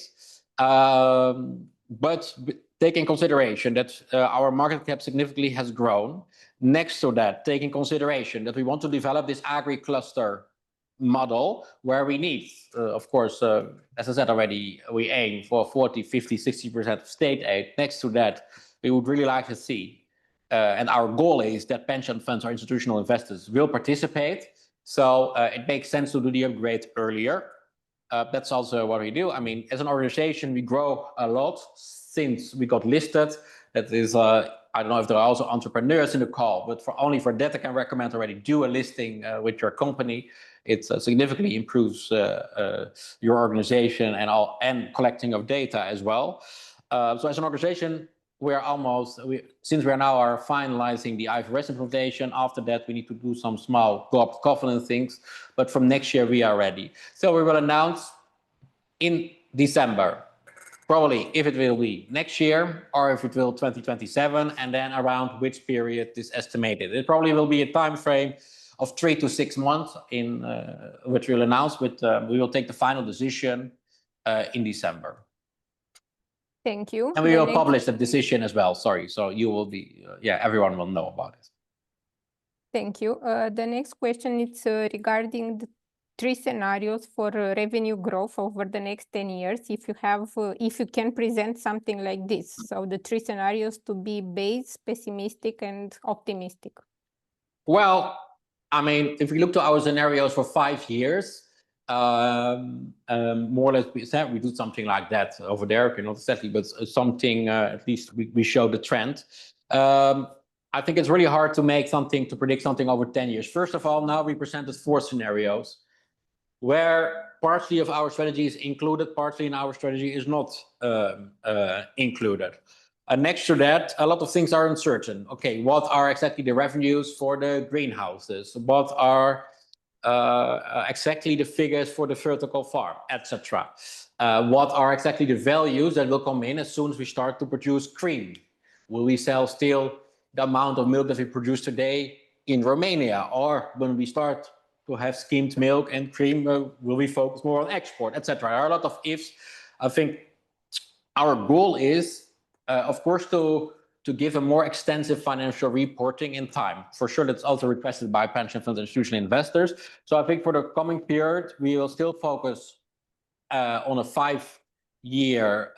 But taking consideration that our market cap significantly has grown, next to that, taking consideration that we want to develop this agri-cluster model where we need, of course, as I said already, we aim for 40, 50, 60% of state aid. Next to that, we would really like to see, and our goal is that pension funds or institutional investors will participate. So it makes sense to do the upgrade earlier. That's also what we do. I mean, as an organization, we grow a lot since we got listed. That is, I don't know if there are also entrepreneurs in the call, but only for that, I can recommend already do a listing with your company. It significantly improves your organization and collecting of data as well. So as an organization, since we are now finalizing the IFRS implementation. After that, we need to do some small governance things, but from next year we are ready. So we will announce in December, probably if it will be next year or if it will 2027, and then around which period is estimated. It probably will be a time frame of 3 to 6 months in which we'll announce, but we will take the final decision in December. Thank you. And we will publish the decision as well. Sorry. So you will be, everyone will know about it. Thank you. The next question is regarding the 3 scenarios for revenue growth over the next 10 years. If you can present something like this, so the 3 scenarios to be base, pessimistic, and optimistic. Well, I mean, if we look to our scenarios for 5 years, more or less we do something like that over there, not exactly, but something, at least we show the trend. I think it's really hard to predict something over 10 years. First of all, now we presented 4 scenarios where partly of our strategy is included, partly in our strategy is not included. Next to that, a lot of things are uncertain. Okay, what are exactly the revenues for the greenhouses? What are exactly the figures for the vertical farm, etc. What are exactly the values that will come in as soon as we start to produce cream? Will we sell still the amount of milk that we produce today in Romania? Or when we start to have skimmed milk and cream, will we focus more on export, etc.? There are a lot of ifs. I think our goal is, of course, to give a more extensive financial reporting in time. For sure, that's also requested by pension funds and institutional investors. So I think for the coming period, we will still focus on a 5-year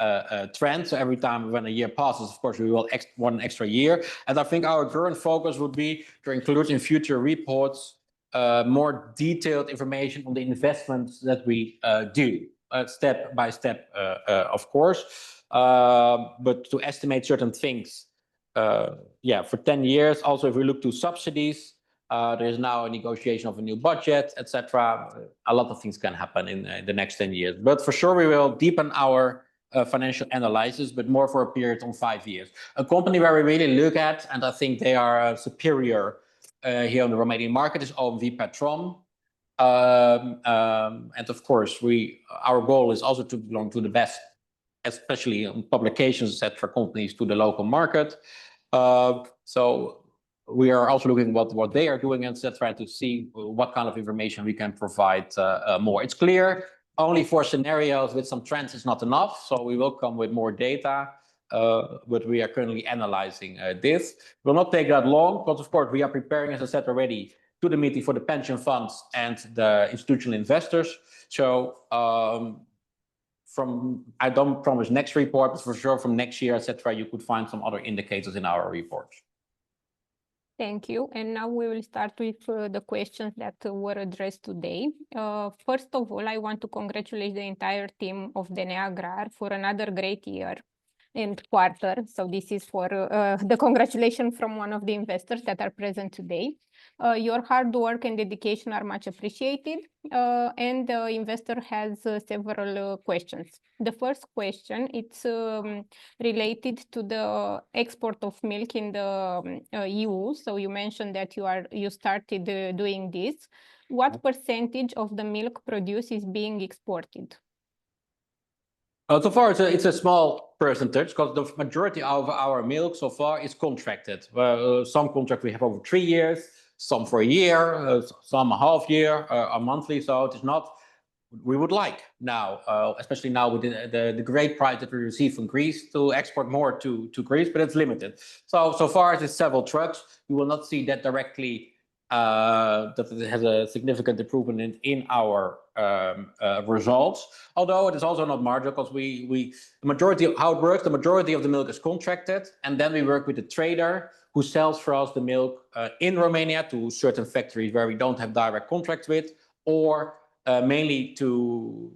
trend. So every time when a year passes, of course, we will one extra year. And I think our current focus would be to include in future reports more detailed information on the investments that we do, step by step, of course. But to estimate certain things, for 10 years. Also, if we look to subsidies, there's now a negotiation of a new budget, etc. A lot of things can happen in the next 10 years. But for sure, we will deepen our financial analysis, but more for a period of 5 years. A company where we really look at, and I think they are superior here on the Romanian market, is OMV Petrom. And of course, our goal is also to belong to the best, especially on publications, etc., companies to the local market. So we are also looking at what they are doing, etc., to see what kind of information we can provide more. It's clear only 4 scenarios with some trends is not enough. So we will come with more data, but we are currently analyzing this. It will not take that long, but of course, we are preparing, as I said already, to the meeting for the pension funds and the institutional investors. So I don't promise next report, but for sure from next year, etc., you could find some other indicators in our reports. Thank you. And now we will start with the questions that were addressed today. First of all, I want to congratulate the entire team of DNA Agrar for another great year and quarter. So this is for the congratulation from one of the investors that are present today. Your hard work and dedication are much appreciated, and the investor has several questions. The first question, it's related to the export of milk in the EU. So you mentioned that you started doing this. What percentage of the milk produced is being exported? So far, it's a small percentage because the majority of our milk so far is contracted. Some contract we have over 3 years, some for a year, some a half year, a monthly. So it is not we would like now, especially now with the great price that we receive from Greece, to export more to Greece, but it's limited. So far, it's several trucks. You will not see that directly that it has a significant improvement in our results. Although it is also not marginal, because the majority of how it works, the majority of the milk is contracted, and then we work with the trader who sells for us the milk in Romania to certain factories where we don't have direct contracts with, or mainly to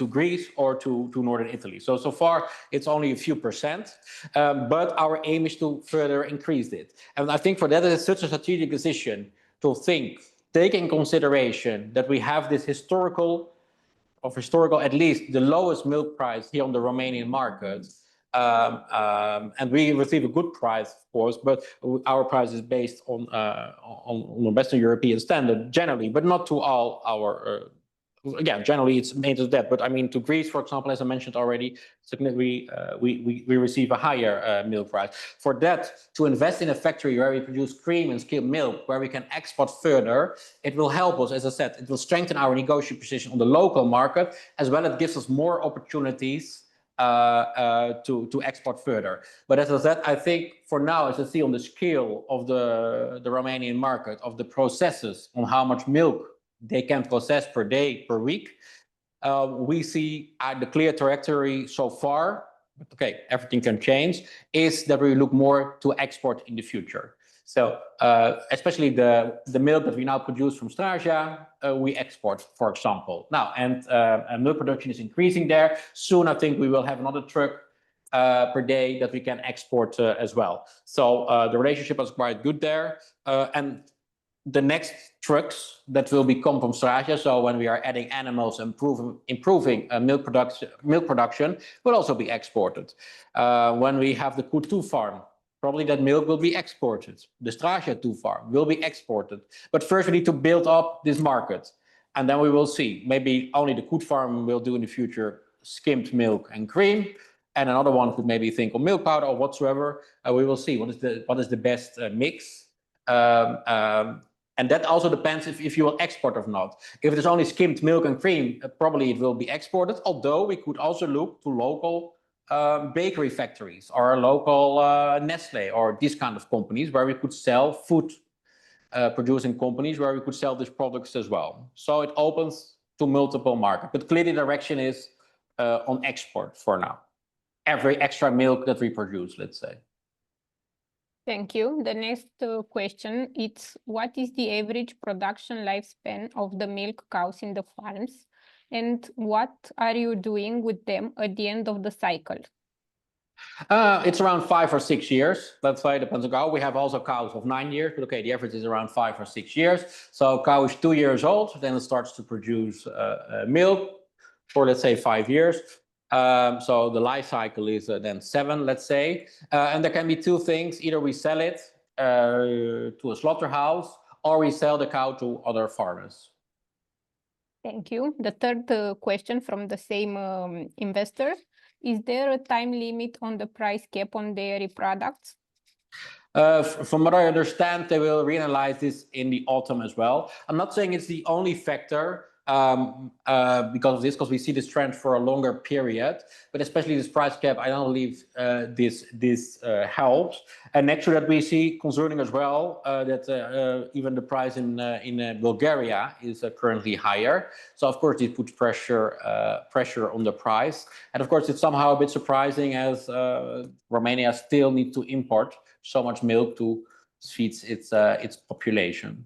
Greece or to northern Italy. So far it's only a few percent, but our aim is to further increase it. And I think for that it's such a strategic decision to take in consideration that we have this historical, at least the lowest milk price here on the Romanian market. And we receive a good price, of course, but our price is based on the Western European standard generally, but not to all our. Again, generally it's made of that, but I mean to Greece, for example, as I mentioned already, we receive a higher milk price. For that, to invest in a factory where we produce cream and skimmed milk, where we can export further, it will help us, as I said, it will strengthen our negotiation position on the local market, as well as it gives us more opportunities to export further. But as I said, I think for now, as I see on the scale of the Romanian market, of the processes on how much milk they can process per day, per week, we see the clear trajectory so far, but okay, everything can change, is that we look more to export in the future. So especially the milk that we now produce from Straja, we export, for example. Now, and milk production is increasing there. Soon, I think we will have another truck per day that we can export as well. So the relationship is quite good there. And the next trucks that will become from Straja, so when we are adding animals and improving milk production, will also be exported. When we have the Q2 farm, probably that milk will be exported. The Straja 2 farm will be exported. But first we need to build up this market. And then we will see. Maybe only the Koet farm will do in the future skimmed milk and cream. And another one could maybe think of milk powder or whatsoever. We will see what is the best mix. And that also depends if you will export or not. If there's only skimmed milk and cream, probably it will be exported. Although we could also look to local bakery factories or local Nestle or these kind of companies where we could sell food producing companies where we could sell these products as well. So it opens to multiple markets. But clearly the direction is on export for now. Every extra milk that we produce, let's say. Thank you. The next question is, what is the average production lifespan of the milk cows in the farms? And what are you doing with them at the end of the cycle? It's around 5 or 6 years. Let's say it depends on cow. We have also cows of 9 years, but okay, the average is around 5 or 6 years. So cow is 2 years old, then it starts to produce milk for, let's say, 5 years. So the life cycle is then 7, let's say. And there can be two things. Either we sell it to a slaughterhouse or we sell the cow to other farmers. Thank you. The third question from the same investor. Is there a time limit on the price cap on dairy products? From what I understand, they will reanalyze this in the autumn as well. I'm not saying it's the only factor because of this, because we see this trend for a longer period, but especially this price cap, I don't believe this helps. And next to that, we see concerning as well that even the price in Bulgaria is currently higher. So of course, it puts pressure on the price. And of course, it's somehow a bit surprising as Romania still needs to import so much milk to feed its population.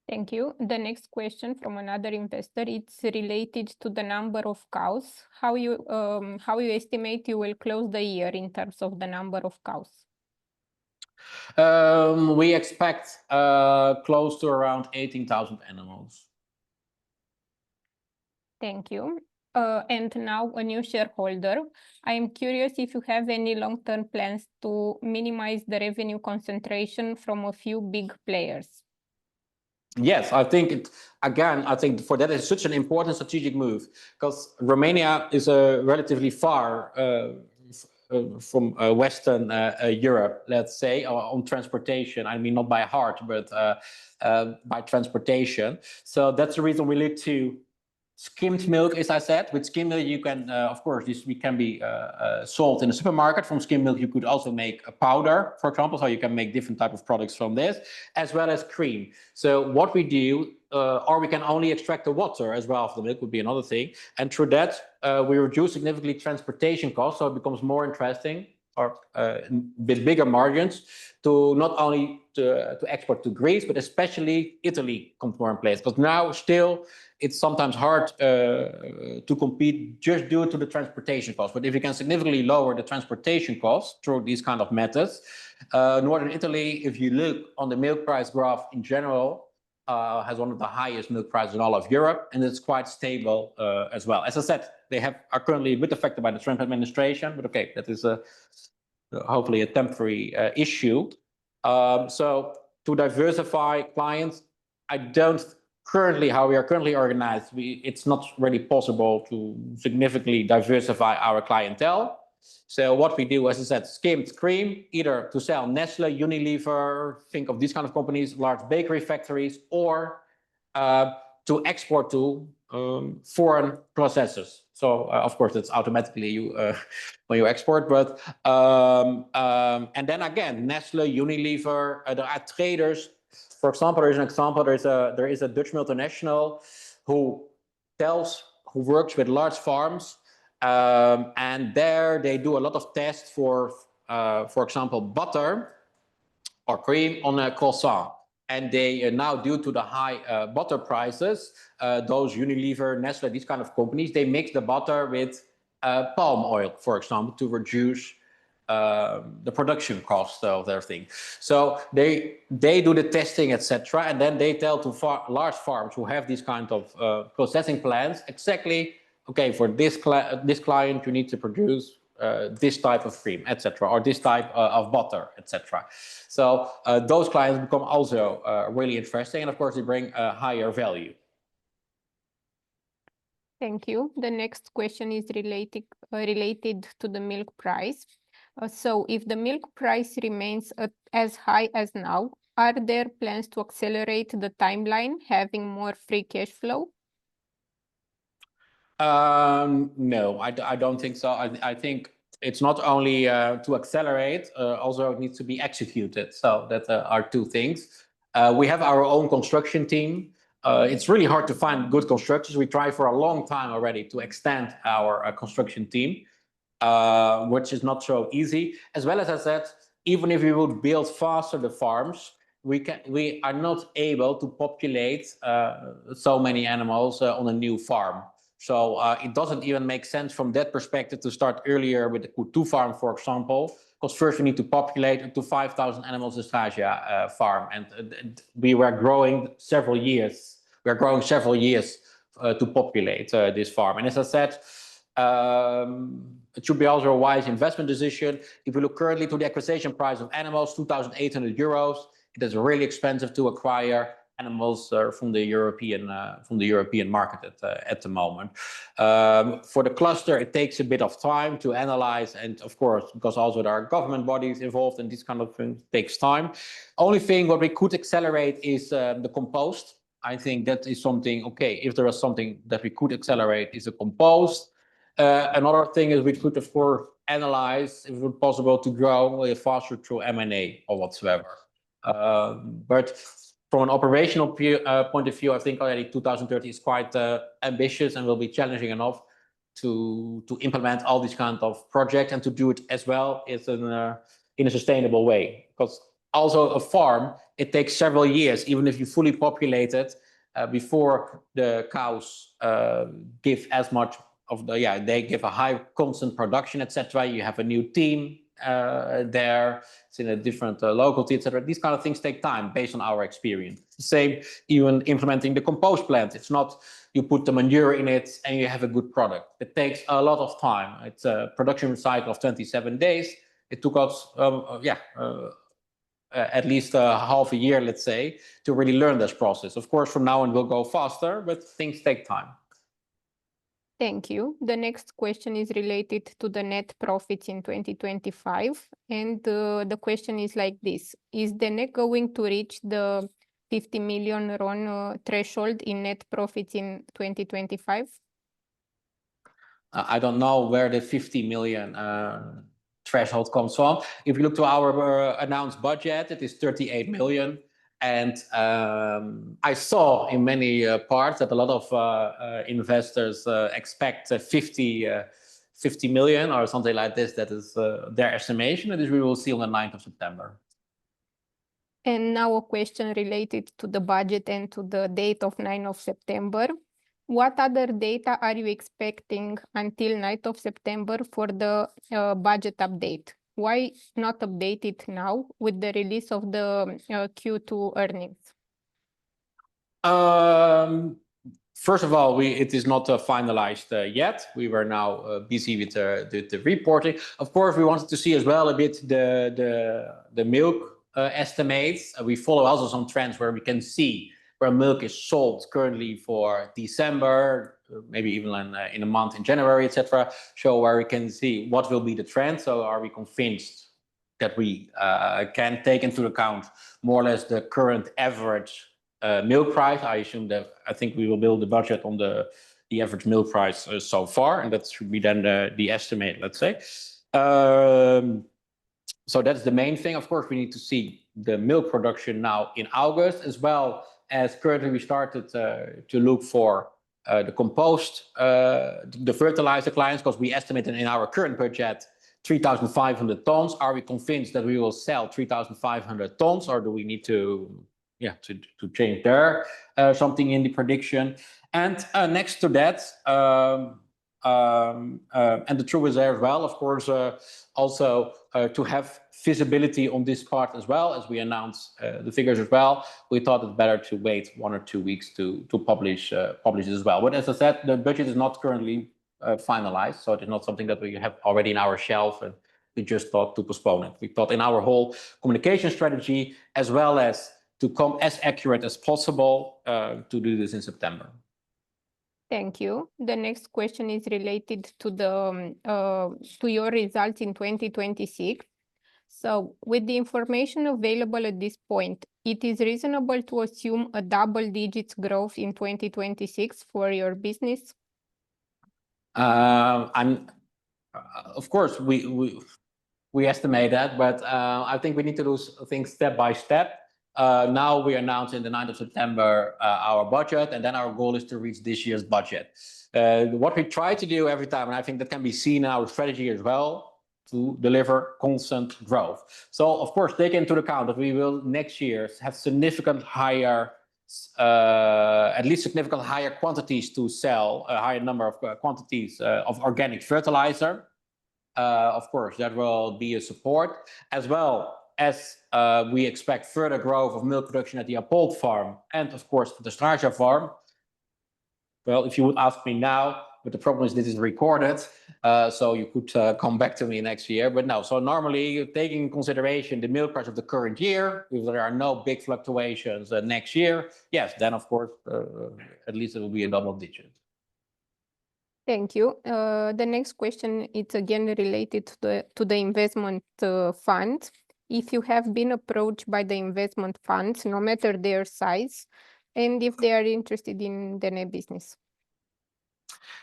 Thank you. The next question from another investor, it's related to the number of cows. How you estimate you will close the year in terms of the number of cows? We expect close to around 18,000 animals. Thank you. And now a new shareholder. I am curious if you have any long-term plans to minimize the revenue concentration from a few big players. Yes, I think I think for that is such an important strategic move because Romania is relatively far from Western Europe, let's say, on transportation. I mean, not by heart, but by transportation. So that's the reason we look to skimmed milk, as I said. With skimmed milk, you can, of course, this can be sold in a supermarket. From skimmed milk, you could also make a powder, for example, so you can make different types of products from this, as well as cream. So what we do or we can only extract the water as well of the milk would be another thing. And through that, we reduce significantly transportation costs, so it becomes more interesting, or with bigger margins, to not only to export to Greece, but especially Italy comes more in place. Because now still it's sometimes hard to compete just due to the transportation costs. But if you can significantly lower the transportation costs through these kind of methods, Northern Italy, if you look on the milk price graph in general, has one of the highest milk prices in all of Europe, and it's quite stable as well. As I said, they are currently a bit affected by the Trump administration, but okay, that is hopefully a temporary issue. So to diversify clients, I don't currently, how we are currently organized, it's not really possible to significantly diversify our clientele. So what we do, as I said, skimmed cream, either to sell Nestle, Unilever, think of these kind of companies, large bakery factories, or to export to foreign processors. So of course, that's automatically when you export, but and then again, Nestle, Unilever, there are traders. For example, there is a Dutch multinational who works with large farms. And there they do a lot of tests for example, butter or cream on a croissant. And they now, due to the high butter prices, those Unilever, Nestle, these kind of companies, they mix the butter with palm oil, for example, to reduce the production cost of their thing. So they do the testing, etc., and then they tell to large farms who have these kind of processing plants exactly, okay, for this client you need to produce this type of cream, etc., or this type of butter, etc. So those clients become also really interesting, and of course they bring a higher value. Thank you. The next question is related to the milk price. So if the milk price remains as high as now, are there plans to accelerate the timeline, having more free cash flow? No, I don't think so. I think it's not only to accelerate, also it needs to be executed. So that are two things. We have our own construction team. It's really hard to find good constructors. We try for a long time already to extend our construction team, which is not so easy. As well as I said, even if we would build faster the farms, we are not able to populate so many animals on a new farm. So it doesn't even make sense from that perspective to start earlier with the Q2 farm, for example, because first we need to populate up to 5,000 animals in Stasia farm. And we were growing several years. We are growing several years to populate this farm. And as I said, it should be also a wise investment decision. If we look currently to the acquisition price of animals, 2,800 euros, it is really expensive to acquire animals from the European market at the moment. For the cluster, it takes a bit of time to analyze, and of course, because also there are government bodies involved in these kind of things, takes time. Only thing what we could accelerate is the compost. I think that is something, okay, if there is something that we could accelerate, is the compost. Another thing is we could, of course, analyze if it was possible to grow faster through M&A or whatsoever. But from an operational point of view, I think already 2030 is quite ambitious and will be challenging enough to implement all these kind of projects and to do it as well in a sustainable way. Because also a farm, it takes several years, even if you fully populate it, before the cows give as much of they give a high constant production, etc. You have a new team there, it's in a different locality, etc. These kind of things take time based on our experience. The same even implementing the compost plant. It's not you put the manure in it and you have a good product. It takes a lot of time. It's a production cycle of 27 days. It took us at least half a year, let's say, to really learn this process. Of course, from now on we'll go faster, but things take time. Thank you. The next question is related to the net profits in 2025. And the question is like this. Is DENE going to reach the 50 million RON threshold in net profits in 2025? I don't know where the 50 million threshold comes from. If you look to our announced budget, it is 38 million. And I saw in many parts that a lot of investors expect 50 million or something like this. That is their estimation, and this we will see on the 9th of September. And now a question related to the budget and to the date of 9th of September. What other data are you expecting until 9th of September for the budget update? Why not update it now with the release of the Q2 earnings? First of all, it is not finalized yet. We were now busy with the reporting. Of course, we wanted to see as well a bit the milk estimates. We follow also some trends where we can see where milk is sold currently for December, maybe even in a month in January, etc. So where we can see what will be the trend. So are we convinced that we can take into account more or less the current average milk price? I think we will build the budget on the average milk price so far, and that should be then the estimate, let's say. So that's the main thing. Of course, we need to see the milk production now in August, as well as currently we started to look for the compost, the fertilizer clients, because we estimated in our current budget 3,500 tons. Are we convinced that we will sell 3,500 tons, or do we need to change there something in the prediction? And next to that, and the truth is there as well, of course, also to have visibility on this part as well, as we announce the figures as well, we thought it's better to wait 1 or 2 weeks to publish it as well. But as I said, the budget is not currently finalized, so it is not something that we have already in our shelf, and we just thought to postpone it. We thought in our whole communication strategy, as well as to come as accurate as possible, to do this in September. Thank you. The next question is related to the to your results in 2026. So, with the information available at this point, it is reasonable to assume a double-digit growth in 2026 for your business? Of course, we estimate that, but I think we need to do things step by step. Now we announce in the 9th of September our budget, and then our goal is to reach this year's budget. What we try to do every time, and I think that can be seen in our strategy as well, to deliver constant growth. So, of course, take into account that we will next year have significant higher, at least significant higher quantities to sell, a higher number of quantities of organic fertilizer. Of course, that will be a support, as well as we expect further growth of milk production at the Apold farm and, of course, the Straja farm. Well, if you would ask me now, but the problem is this is recorded, so you could come back to me next year. But no, so normally taking in consideration the milk price of the current year, if there are no big fluctuations next year, yes, then of course, at least it will be a double digit. Thank you. The next question is again related to the investment fund. If you have been approached by the investment funds, no matter their size, and if they are interested in the net business.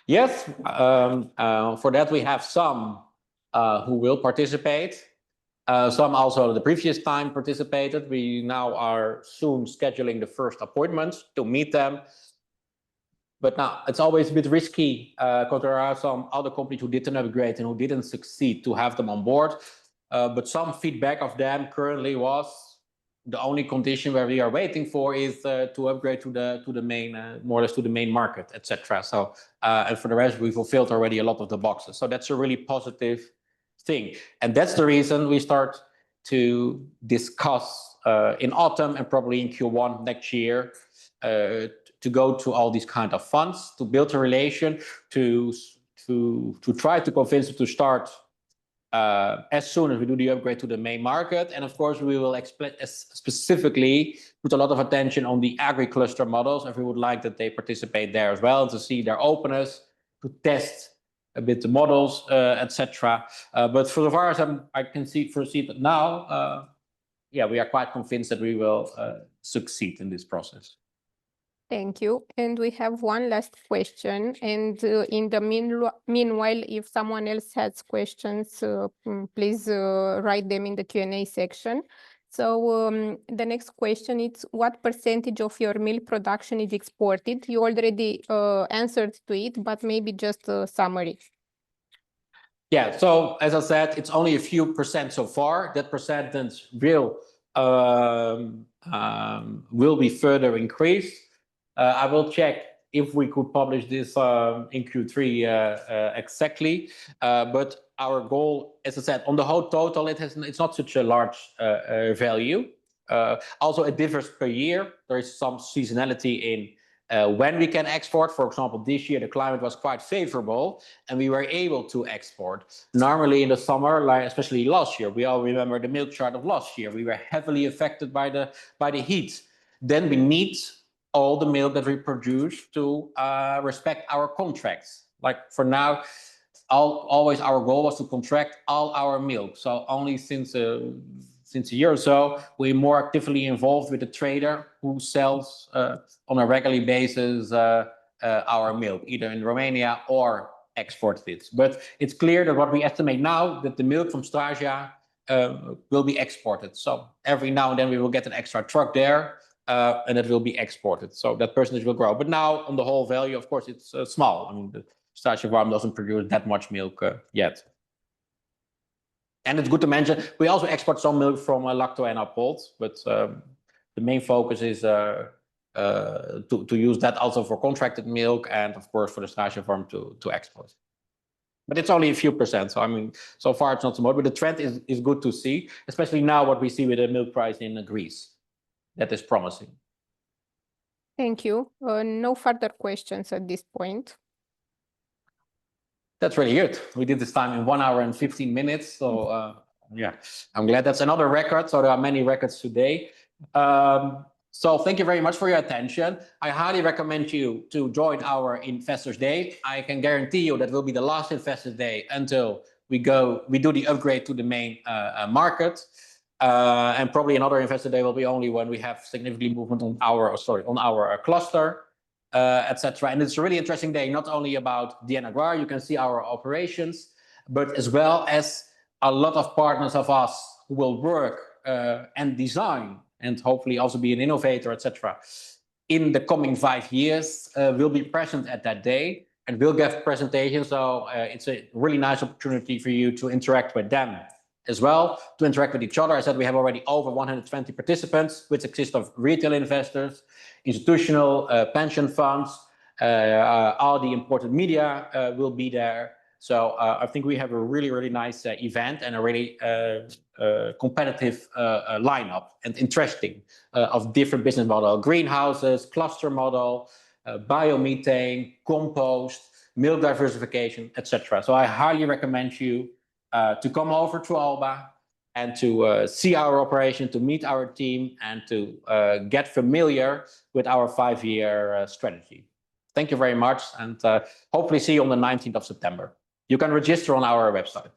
Yes, for that we have some who will participate. Some also the previous time participated. We now are soon scheduling the first appointments to meet them. But now it's always a bit risky because there are some other companies who didn't upgrade and who didn't succeed to have them on board. But some feedback of them currently was the only condition where we are waiting for is to upgrade to the main, more or less to the main market, etc. So and for the rest, we fulfilled already a lot of the boxes. So that's a really positive thing, and that's the reason we start to discuss in autumn and probably in Q1 next year to go to all these kind of funds to build a relation to try to convince them to start as soon as we do the upgrade to the main market. And of course, we will specifically put a lot of attention on the agri-cluster models, if we would like that they participate there as well, to see their openness, to test a bit the models, etc. But for the far as I can foresee that now, yeah, we are quite convinced that we will succeed in this process. Thank you. And we have one last question. And in the meanwhile, if someone else has questions, please write them in the Q&A section. So the next question is, what percentage of your milk production is exported? You already answered to it, but maybe just a summary. Yeah, so as I said, it's only a few percent so far. That percentage will be further increased. I will check if we could publish this in Q3 exactly. But our goal, as I said, on the whole total, it's not such a large value. Also, it differs per year. There is some seasonality in when we can export. For example, this year the climate was quite favorable and we were able to export. Normally in the summer, like especially last year, we all remember the milk chart of last year. We were heavily affected by the heat. Then we need all the milk that we produce to respect our contracts. Like for now, always our goal was to contract all our milk. So only since a year or so, we're more actively involved with the trader who sells on a regular basis our milk, either in Romania or exported it. But it's clear that what we estimate now, that the milk from Straja will be exported. So every now and then we will get an extra truck there and it will be exported. So that percentage will grow. But now on the whole value, of course, it's small. I mean, the Straja farm doesn't produce that much milk yet. And it's good to mention, we also export some milk from Lacto and Apold, but the main focus is to use that also for contracted milk and of course for the Straja farm to export. But it's only a few percent. So I mean, so far it's not so much, but the trend is good to see, especially now what we see with the milk price in Greece. That is promising. Thank you. No further questions at this point. That's really good. We did this time in 1 hour and 15 minutes. So yeah, I'm glad that's another record. So there are many records today. So thank you very much for your attention. I highly recommend you to join our Investors Day. I can guarantee you that will be the last Investors Day until we do the upgrade to the main market. And probably another Investor Day will be only when we have significant movement on our cluster. Etc. And it's a really interesting day, not only about DN Agrar, you can see our operations, but as well as a lot of partners of us who will work and design and hopefully also be an innovator, etc. in the coming 5 years will be present at that day and will give presentations. So it's a really nice opportunity for you to interact with them as well, to interact with each other. I said we have already over 120 participants, which consist of retail investors, institutional pension funds, all the important media will be there. So I think we have a really, really nice event and a really competitive lineup and interesting of different business model, greenhouses, cluster model, biomethane, compost, milk diversification, etc. So I highly recommend you to come over to Alba and to see our operation, to meet our team, and to get familiar with our 5-year strategy. Thank you very much, and hopefully see you on the 19th of September. You can register on our website.